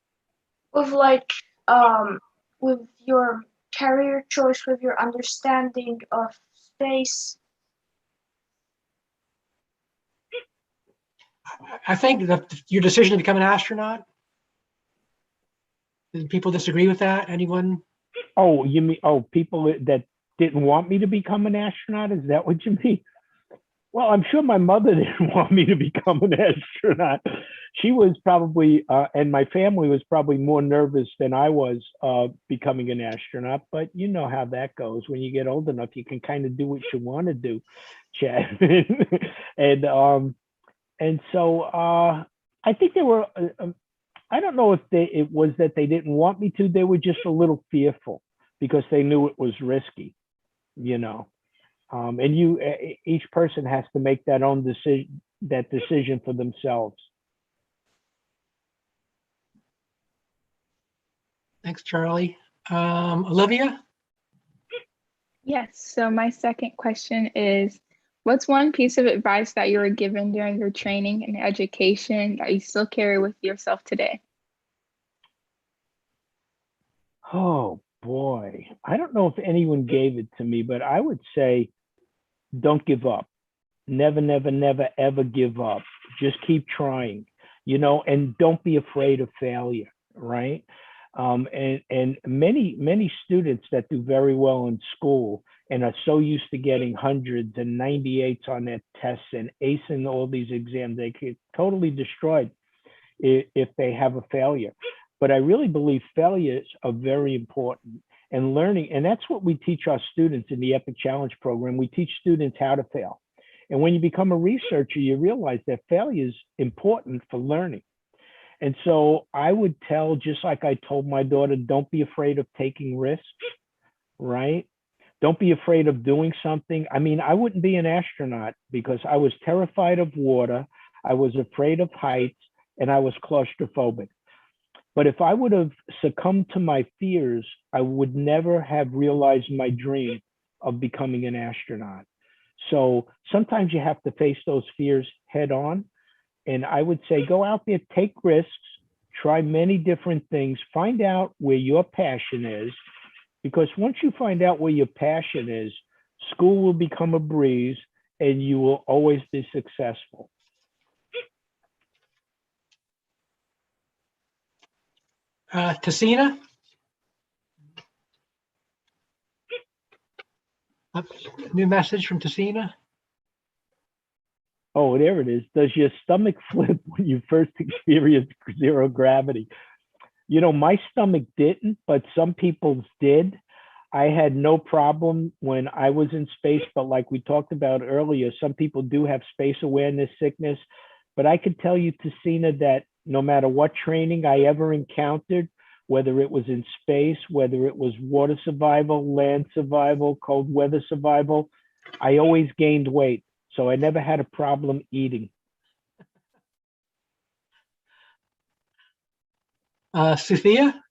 Speaker 9: With with your career choice, with your understanding of space.
Speaker 2: I think that your decision to become an astronaut, did people disagree with that? Anyone?
Speaker 3: Oh, you mean, oh, people that didn't want me to become an astronaut? Is that what you mean? Well, I'm sure my mother didn't want me to become an astronaut. She was probably, and my family was probably more nervous than I was becoming an astronaut. But you know how that goes. When you get old enough, you can kind of do what you want to do, Chad. and so I think they were. I don't know if it was that they didn't want me to. They were just a little fearful because they knew it was risky, you know. And each person has to make that own decision for themselves.
Speaker 2: Thanks, Charlie. Olivia?
Speaker 10: Yes, so my second question is, what's one piece of advice that you were given during your training and education that you still carry with yourself today?
Speaker 3: Oh boy, I don't know if anyone gave it to me, but I would say, don't give up. Never, never, never, ever give up. Just keep trying, you know, and don't be afraid of failure, right? And many students that do very well in school and are so used to getting hundreds and 98s on their tests and acing all these exams, they get totally destroyed if they have a failure. But I really believe failures are very important, and learning, and that's what we teach our students in the Epic Challenge program. We teach students how to fail. And when you become a researcher, you realize that failure is important for learning. And so I would tell, just like I told my daughter, don't be afraid of taking risks, right? Don't be afraid of doing something. I mean, I wouldn't be an astronaut because I was terrified of water, I was afraid of heights, and I was claustrophobic. But if I would have succumbed to my fears, I would never have realized my dream of becoming an astronaut. So sometimes you have to face those fears head on. And I would say, go out there, take risks, try many different things, find out where your passion is. Because once you find out where your passion is, school will become a breeze and you will always be successful.
Speaker 2: Tessina? New message from Tessina.
Speaker 3: Oh, there it is. Does your stomach flip when you first experience zero gravity? You know, my stomach didn't, but some people's did. I had no problem when I was in space, but like we talked about earlier, some people do have space awareness sickness. But I could tell you, Tessina, that no matter what training I ever encountered, whether it was in space, whether it was water survival, land survival, cold weather survival, I always gained weight. So I never had a problem eating.
Speaker 2: Sophia?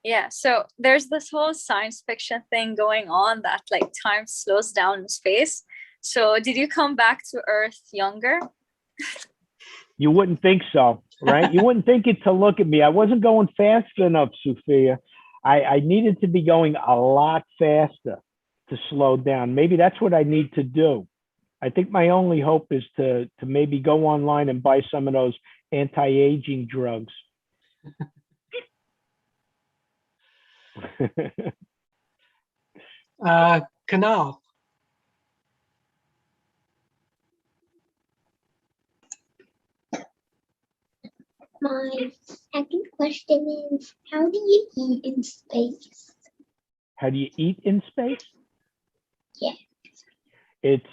Speaker 12: Yeah, so there's this whole science fiction thing going on that like time slows down in space. So did you come back to Earth younger?
Speaker 3: You wouldn't think so, right? You wouldn't think it to look at me. I wasn't going fast enough, Sophia. I needed to be going a lot faster to slow down. Maybe that's what I need to do. I think my only hope is to maybe go online and buy some of those anti-aging drugs.
Speaker 2: Canal.
Speaker 5: My second question is, how do you eat in space?
Speaker 3: How do you eat in space?
Speaker 5: Yeah.
Speaker 3: It's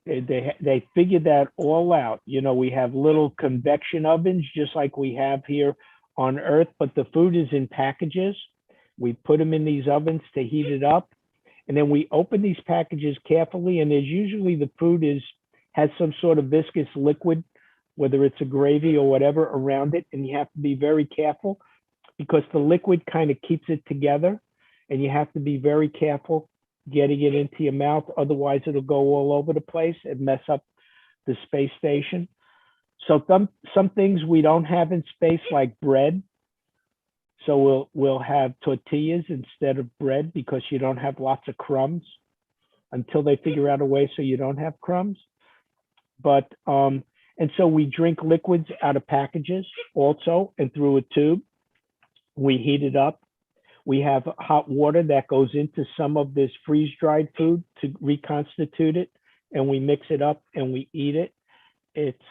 Speaker 3: they figured that all out. You know, we have little convection ovens just like we have here on Earth, but the food is in packages. We put them in these ovens to heat it up, and then we open these packages carefully, and there's usually the food has some sort of viscous liquid, whether it's a gravy or whatever around it, and you have to be very careful because the liquid kind of keeps it together, and you have to be very careful getting it into your mouth. Otherwise, it'll go all over the place and mess up the space station. So some things we don't have in space, like bread. So we'll have tortillas instead of bread because you don't have lots of crumbs until they figure out a way so you don't have crumbs. But and so we drink liquids out of packages also and through a tube. We heat it up. We have hot water that goes into some of this freeze-dried food to reconstitute it, and we mix it up and we eat it. It's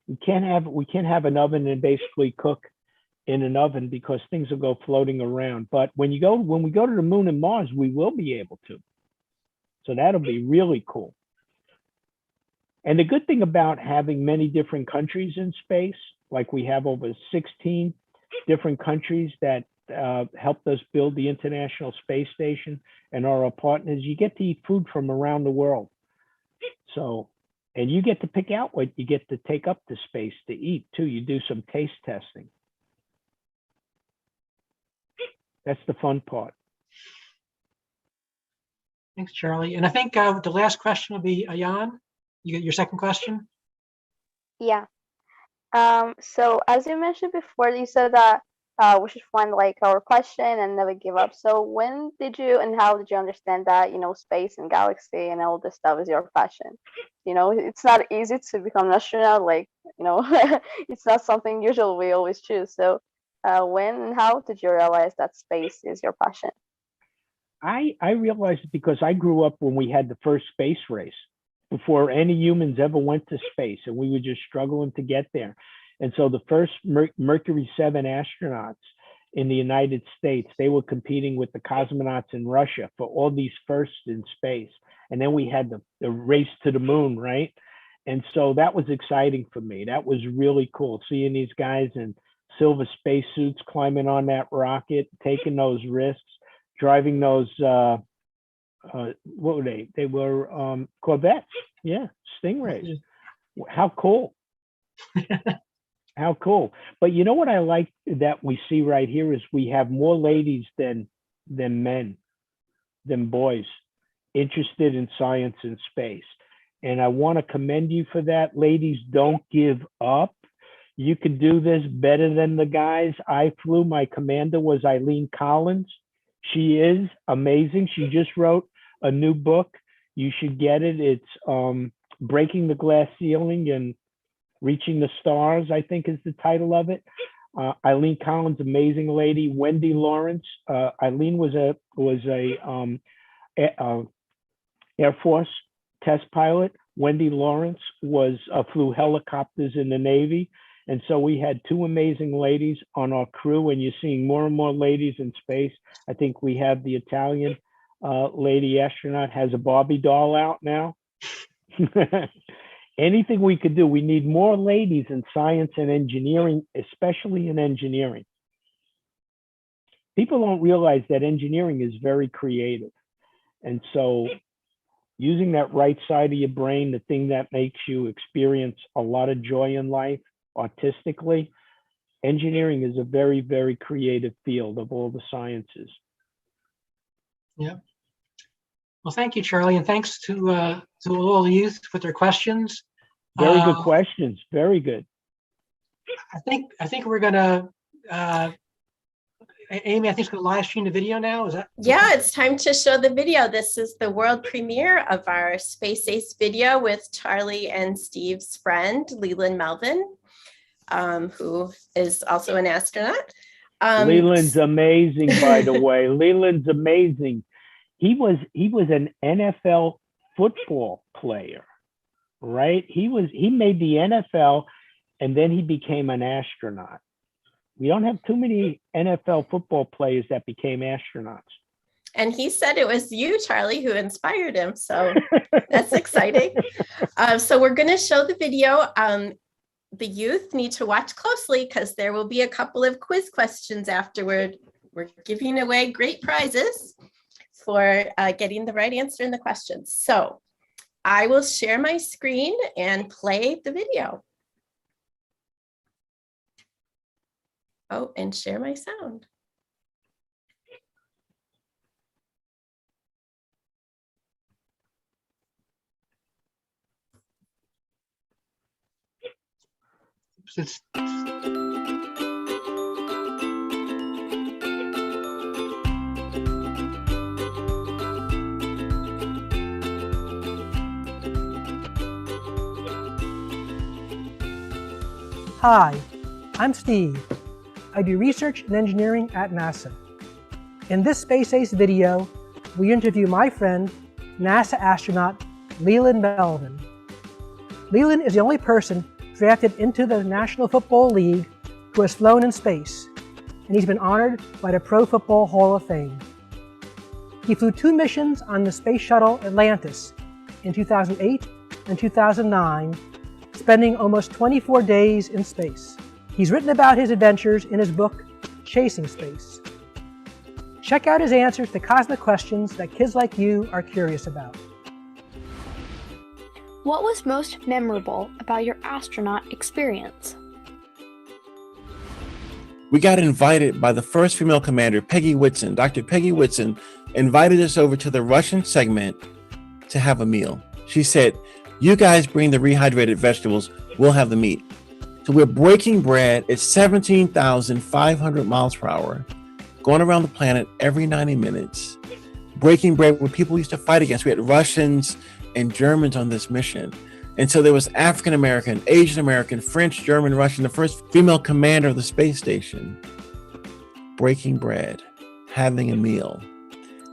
Speaker 3: we can't have an oven and basically cook in an oven because things will go floating around. But when we go to the moon and Mars, we will be able to. So that'll be really cool. And the good thing about having many different countries in space, like we have over 16 different countries that helped us build the International Space Station and are our partners, you get to eat food from around the world. So, and you get to pick out what you get to take up to space to eat too. You do some taste testing. That's the fun part.
Speaker 2: Thanks, Charlie. And I think the last question will be Ayan. You get your second question?
Speaker 11: Yeah. So as you mentioned before, you said that we should find like our passion and never give up. So when did you and how did you understand that, you know, space and galaxy and all this stuff is your passion? You know, it's not easy to become an astronaut, like, you know, it's not something usual we always choose. So when and how did you realize that space is your passion?
Speaker 3: I realized it because I grew up when we had the first space race before any humans ever went to space, and we were just struggling to get there. And so the first Mercury 7 astronauts in the United States, they were competing with the cosmonauts in Russia for all these firsts in space. And then we had the race to the moon, right? And so that was exciting for me. That was really cool, seeing these guys in silver spacesuits climbing on that rocket, taking those risks, driving those, what were they? They were Corvettes, yeah, Stingrays. How cool. How cool. But you know what I like that we see right here is we have more ladies than men, than boys interested in science and space. And I want to commend you for that. Ladies, don't give up. You can do this better than the guys. I flew, my commander was Eileen Collins. She is amazing. She just wrote a new book. You should get it. It's Breaking the Glass Ceiling and Reaching the Stars, I think is the title of it. Eileen Collins, amazing lady. Wendy Lawrence. Eileen was a Air Force test pilot. Wendy Lawrence flew helicopters in the Navy. And so we had two amazing ladies on our crew, and you're seeing more and more ladies in space. I think we have the Italian lady astronaut has a Barbie doll out now. Anything we could do. We need more ladies in science and engineering, especially in engineering. People don't realize that engineering is very creative. And so using that right side of your brain, the thing that makes you experience a lot of joy in life artistically, engineering is a very, very creative field of all the sciences.
Speaker 2: Yeah. Well, thank you, Charlie, and thanks to all the youth with their questions.
Speaker 3: Very good questions. Very good.
Speaker 2: I think we're gonna Amy, I think it's gonna live stream the video now. Is that?
Speaker 1: Yeah, it's time to show the video. This is the world premiere of our Space Ace video with Charlie and Steve's friend, Leland Melvin, who is also an astronaut.
Speaker 3: Leland's amazing, by the way. Leland's amazing. He was an NFL football player, right? He made the NFL and then he became an astronaut. We don't have too many NFL football players that became astronauts.
Speaker 1: And he said it was you, Charlie, who inspired him. So that's exciting. So we're going to show the video. The youth need to watch closely because there will be a couple of quiz questions afterward. We're giving away great prizes for getting the right answer in the questions. So I will share my screen and play the video. Oh, and share my sound.
Speaker 2: it's Hi, I'm Steve. I do research and engineering at NASA. In this Space Ace video, we interview my friend, NASA astronaut Leland Melvin. Leland is the only person drafted into the National Football League who has flown in space, and he's been honored by the Pro Football Hall of Fame. He flew 2 missions on the Space Shuttle Atlantis in 2008 and 2009, spending almost 24 days in space. He's written about his adventures in his book, Chasing Space. Check out his answers to cosmic questions that kids like you are curious about.
Speaker 13: What was most memorable about your astronaut experience?
Speaker 14: We got invited by the first female commander, Peggy Whitson. Dr. Peggy Whitson invited us over to the Russian segment to have a meal. She said, "You guys bring the rehydrated vegetables, we'll have the meat." So we're breaking bread at 17,500 miles per hour, going around the planet every 90 minutes, breaking bread where people used to fight against. We had Russians and Germans on this mission. And so there was African American, Asian American, French, German, Russian, the first female commander of the space station, breaking bread, having a meal,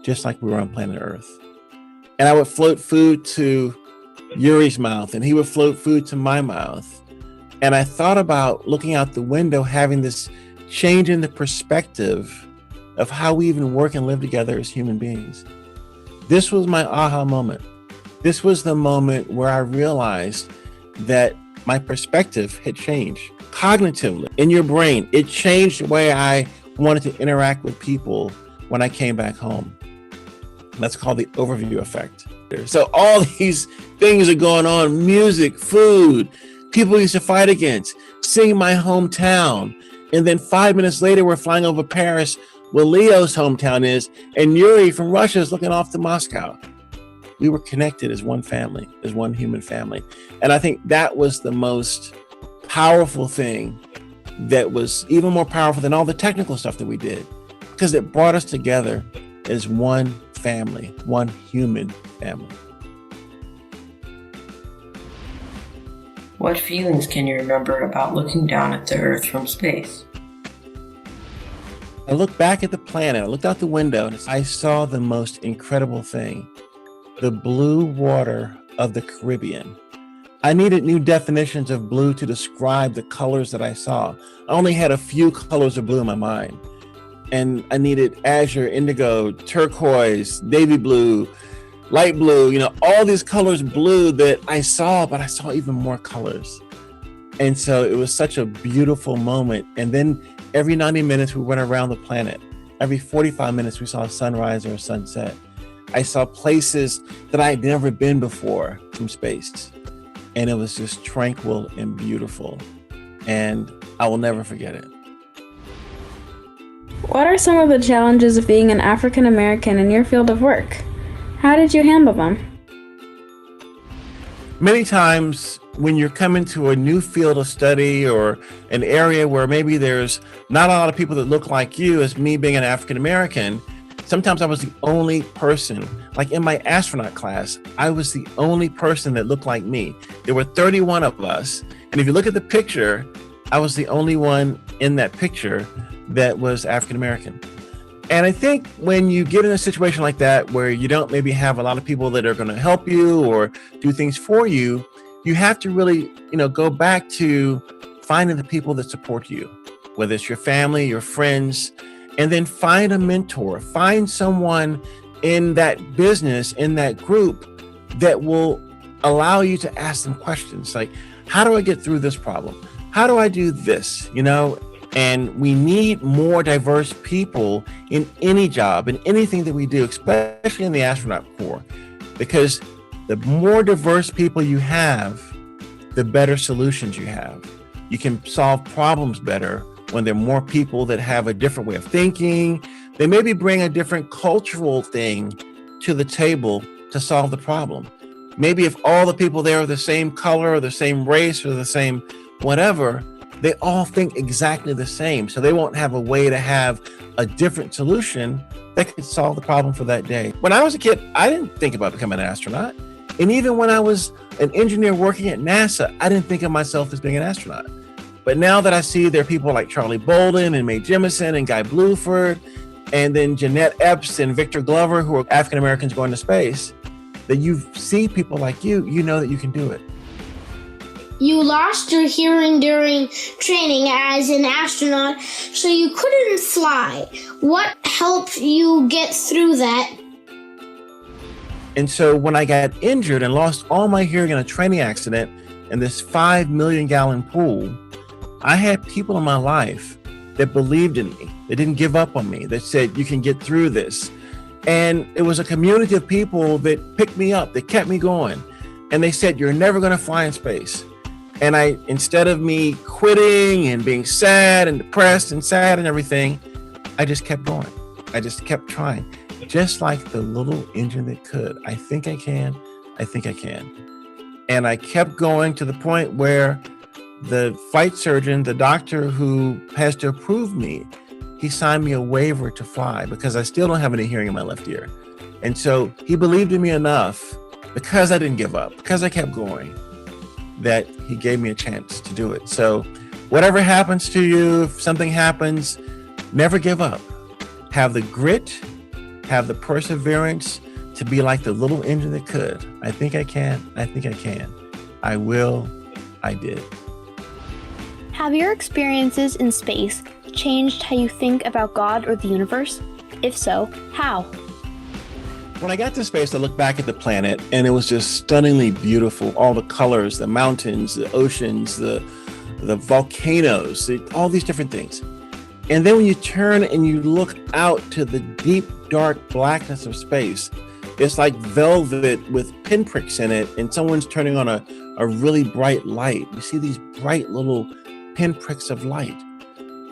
Speaker 14: just like we were on planet Earth. And I would float food to Yuri's mouth, and he would float food to my mouth. And I thought about looking out the window, having this change in the perspective of how we even work and live together as human beings. This was my aha moment. This was the moment where I realized that my perspective had changed cognitively in your brain. It changed the way I wanted to interact with people when I came back home. That's called the overview effect. So all these things are going on, music, food, people used to fight against, seeing my hometown. And then 5 minutes later, we're flying over Paris, where Leo's hometown is, and Yuri from Russia is looking off to Moscow. We were connected as one family, as one human family. And I think that was the most powerful thing, that was even more powerful than all the technical stuff that we did, because it brought us together as one family, one human family.
Speaker 15: What feelings can you remember about looking down at the Earth from space?
Speaker 14: I looked back at the planet, I looked out the window, and I saw the most incredible thing. The blue water of the Caribbean. I needed new definitions of blue to describe the colors that I saw. I only had a few colors of blue in my mind. And I needed azure, indigo, turquoise, navy blue, light blue, all these colors blue that I saw, but I saw even more colors. And so it was such a beautiful moment. And then every 90 minutes we went around the planet. Every 45 minutes we saw a sunrise or a sunset. I saw places that I had never been before from space. And it was just tranquil and beautiful. And I will never forget it.
Speaker 16: What are some of the challenges of being an African American in your field of work? How did you handle them?
Speaker 14: Many times when you're coming to a new field of study or an area where maybe there's not a lot of people that look like you, as me being an African American, sometimes I was the only person. Like in my astronaut class, I was the only person that looked like me. There were 31 of us. And if you look at the picture, I was the only one in that picture that was African American. And I think when you get in a situation like that, where you don't maybe have a lot of people that are going to help you or do things for you, you have to really, go back to finding the people that support you, whether it's your family, your friends, and then find a mentor, find someone in that business, in that group, that will allow you to ask them questions like, how do I get through this problem? How do I do this? And we need more diverse people in any job, in anything that we do, especially in the astronaut corps, because the more diverse people you have, the better solutions you have. You can solve problems better when there are more people that have a different way of thinking. They maybe bring a different cultural thing to the table to solve the problem. Maybe if all the people there are the same color or the same race or the same whatever, they all think exactly the same. So they won't have a way to have a different solution that could solve the problem for that day. When I was a kid, I didn't think about becoming an astronaut. And even when I was an engineer working at NASA, I didn't think of myself as being an astronaut. But now that I see there are people like Charlie Bolden and Mae Jemison and Guy Bluford, and then Jeanette Epps and Victor Glover, who are African Americans going to space, that you see people like you know that you can do it.
Speaker 17: You lost your hearing during training as an astronaut, so you couldn't fly. What helped you get through that?
Speaker 14: And so when I got injured and lost all my hearing in a training accident in this 5 million gallon pool, I had people in my life that believed in me, that didn't give up on me, that said, you can get through this. And it was a community of people that picked me up, that kept me going. And they said, you're never gonna fly in space. And instead of me quitting and being sad and depressed and sad and everything, I just kept going. I just kept trying. Just like the little engine that could. I think I can, I think I can. And I kept going to the point where the flight surgeon, the doctor who has to approve me, he signed me a waiver to fly because I still don't have any hearing in my left ear. And so he believed in me enough, because I didn't give up, because I kept going, that he gave me a chance to do it. So whatever happens to you, if something happens, never give up. Have the grit, have the perseverance to be like the little engine that could. I think I can, I think I can. I will, I did.
Speaker 13: Have your experiences in space changed how you think about God or the universe? If so, how?
Speaker 14: When I got to space, I looked back at the planet and it was just stunningly beautiful. All the colors, the mountains, the oceans, the volcanoes, all these different things. And then when you turn and you look out to the deep, dark blackness of space, it's like velvet with pinpricks in it, and someone's turning on a really bright light. You see these bright little pinpricks of light.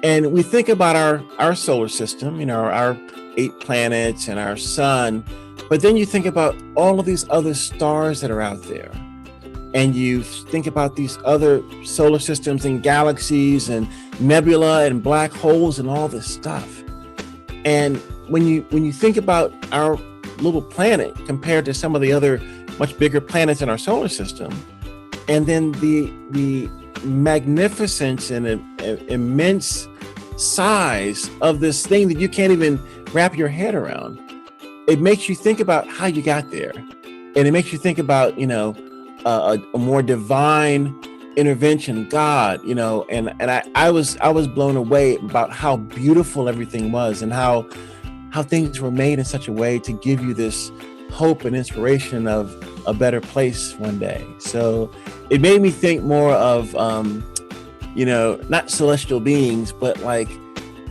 Speaker 14: And we think about our solar system, our 8 planets and our sun, but then you think about all of these other stars that are out there. And you think about these other solar systems and galaxies and nebula and black holes and all this stuff. And when you think about our little planet compared to some of the other much bigger planets in our solar system, and then the magnificence and immense size of this thing that you can't even wrap your head around, it makes you think about how you got there. And it makes you think about, a more divine intervention, God, and I was blown away about how beautiful everything was and how things were made in such a way to give you this hope and inspiration of a better place one day. So it made me think more of, not celestial beings, but like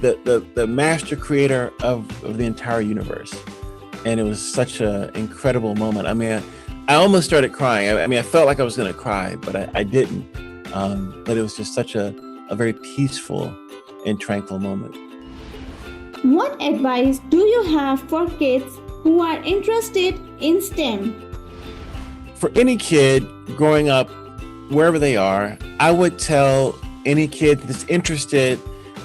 Speaker 14: the master creator of the entire universe. And it was such an incredible moment. I mean, I almost started crying. I felt like I was going to cry, but I didn't. But it was just such a very peaceful and tranquil moment.
Speaker 18: What advice do you have for kids who are interested in STEM?
Speaker 14: For any kid growing up, wherever they are, I would tell any kid that's interested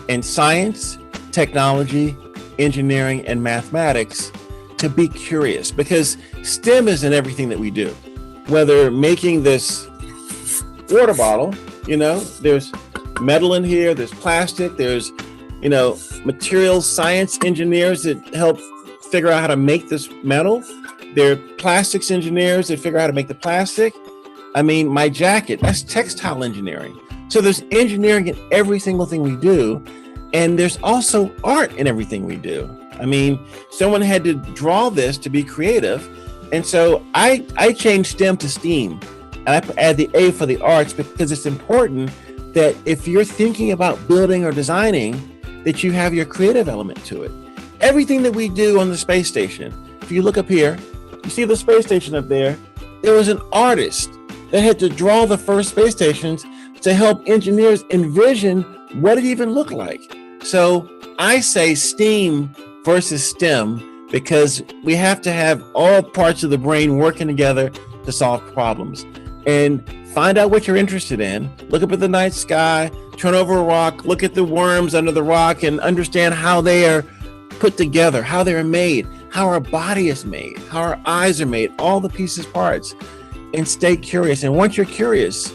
Speaker 14: in science, technology, engineering, and mathematics to be curious, because STEM is in everything that we do. Whether making this water bottle, there's metal in here, there's plastic, there's, materials science engineers that help figure out how to make this metal. There are plastics engineers that figure out how to make the plastic. My jacket, that's textile engineering. So there's engineering in every single thing we do. And there's also art in everything we do. Someone had to draw this to be creative. And so I changed STEM to STEAM. And I add the A for the arts because it's important that if you're thinking about building or designing, that you have your creative element to it. Everything that we do on the space station, if you look up here, you see the space station up there, there was an artist that had to draw the first space stations to help engineers envision what it even looked like. So I say STEAM versus STEM because we have to have all parts of the brain working together to solve problems. And find out what you're interested in. Look up at the night sky, turn over a rock, look at the worms under the rock, and understand how they are put together, how they're made, how our body is made, how our eyes are made, all the pieces, parts, and stay curious. And once you're curious,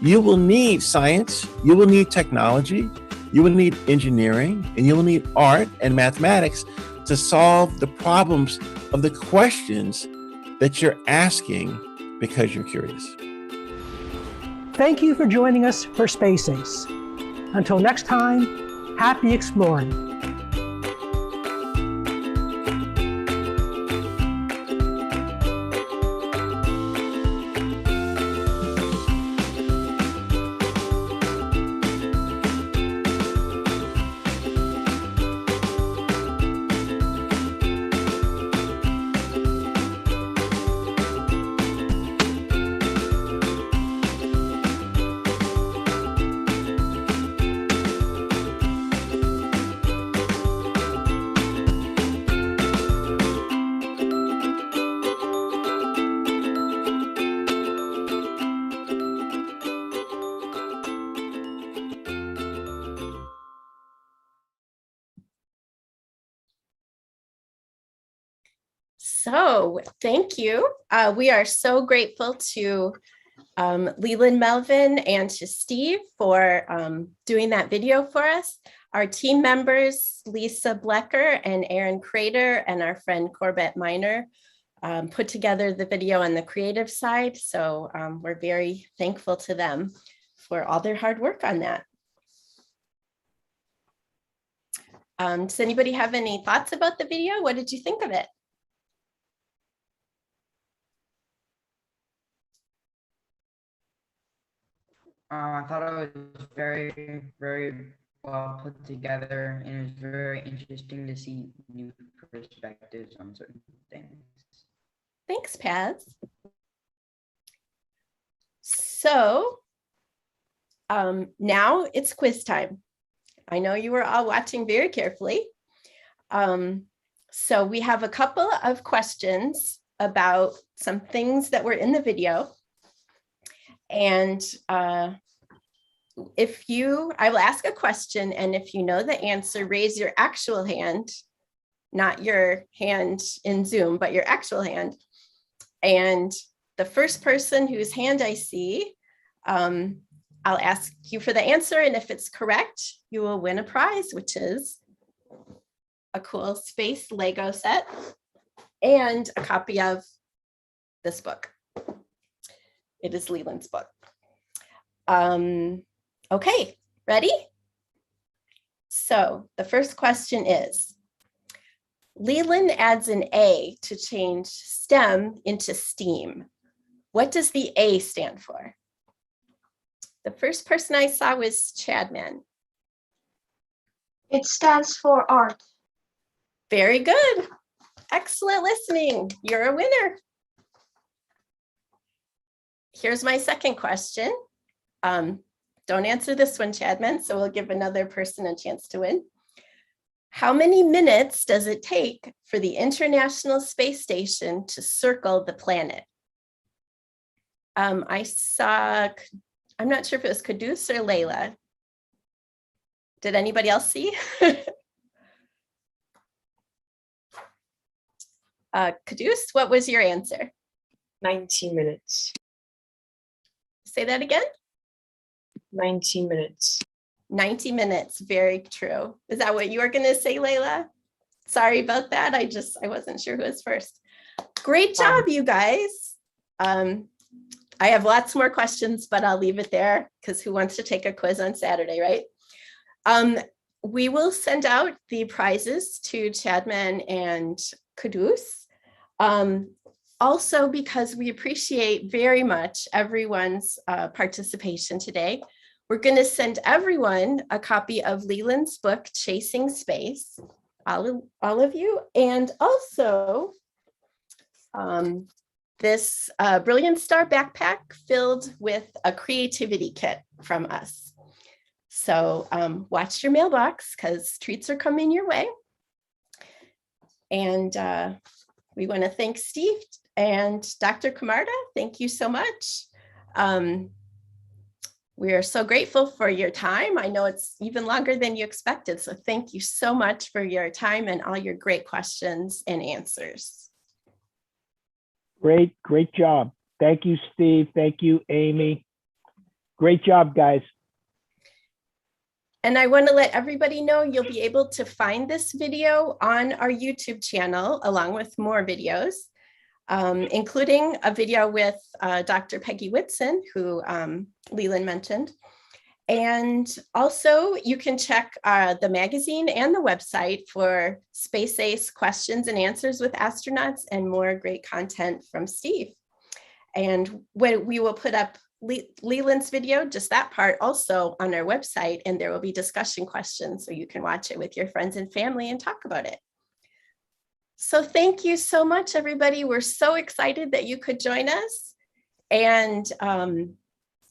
Speaker 14: you will need science, you will need technology, you will need engineering, and you will need art and mathematics to solve the problems of the questions that you're asking because you're curious.
Speaker 2: Thank you for joining us for Space Ace. Until next time, happy exploring.
Speaker 1: So thank you. We are so grateful to Leland Melvin and to Steve for doing that video for us. Our team members, Lisa Blecker and Aaron Crater, and our friend Corbett Miner put together the video on the creative side. So we're very thankful to them for all their hard work on that. Does anybody have any thoughts about the video? What did you think of it?
Speaker 8: I thought it was very, very well put together, and it was very interesting to see new perspectives on certain things.
Speaker 1: Thanks, Paz. So now it's quiz time. I know you were all watching very carefully. So we have a couple of questions about some things that were in the video. And I will ask a question, and if you know the answer, raise your actual hand, not your hand in Zoom, but your actual hand. And the first person whose hand I see, I'll ask you for the answer, and if it's correct, you will win a prize, which is a cool space Lego set and a copy of this book. It is Leland's book. Okay, ready? So the first question is, Leland adds an A to change STEM into STEAM. What does the A stand for? The first person I saw was Chadman.
Speaker 9: It stands for art.
Speaker 1: Very good. Excellent listening. You're a winner. Here's my second question. Don't answer this one, Chadman, so we'll give another person a chance to win. How many minutes does it take for the International Space Station to circle the planet? I saw, I'm not sure if it was Caduce or Layla. Did anybody else see? Caduce, what was your answer?
Speaker 6: 19 minutes.
Speaker 1: Say that again?
Speaker 6: 19 minutes.
Speaker 1: 90 minutes, very true. Is that what you were gonna say, Layla? Sorry about that, I wasn't sure who was first. Great job, you guys. I have lots more questions, but I'll leave it there because who wants to take a quiz on Saturday, right? We will send out the prizes to Chadman and Caduce. Also, because we appreciate very much everyone's participation today, we're going to send everyone a copy of Leland's book, Chasing Space, all of you, and also this Brilliant Star backpack filled with a creativity kit from us. So watch your mailbox because treats are coming your way. And we want to thank Steve and Dr. Camarda. Thank you so much. We are so grateful for your time. I know it's even longer than you expected. So thank you so much for your time and all your great questions and answers.
Speaker 3: Great job. Thank you, Steve. Thank you, Amy. Great job, guys.
Speaker 1: And I want to let everybody know you'll be able to find this video on our YouTube channel, along with more videos, including a video with Dr. Peggy Whitson, who Leland mentioned. And also you can check the magazine and the website for Space Ace questions and answers with astronauts and more great content from Steve. And when we will put up Leland's video, just that part, also on our website, and there will be discussion questions so you can watch it with your friends and family and talk about it. So thank you so much, everybody. We're so excited that you could join us, and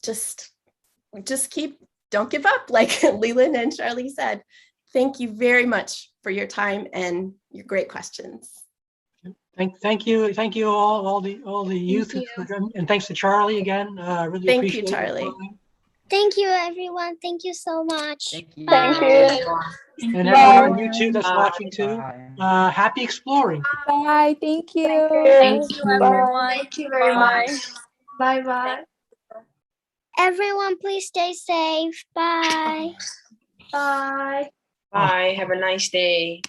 Speaker 1: just don't give up, like Leland and Charlie said. Thank you very much for your time and your great questions.
Speaker 2: Thank you all the youth, and thanks to Charlie again. Really
Speaker 1: Thank
Speaker 2: appreciate
Speaker 1: you, Charlie.
Speaker 5: Thank you, everyone. Thank you so much.
Speaker 11: Thank
Speaker 5: Bye.
Speaker 11: you.
Speaker 2: And everyone on YouTube that's watching too. Happy exploring.
Speaker 4: Bye. Thank you.
Speaker 12: Thank you, everyone.
Speaker 9: Thank you very much. Bye-bye.
Speaker 5: Everyone, please stay safe. Bye.
Speaker 9: Bye.
Speaker 6: Bye. Have a nice day.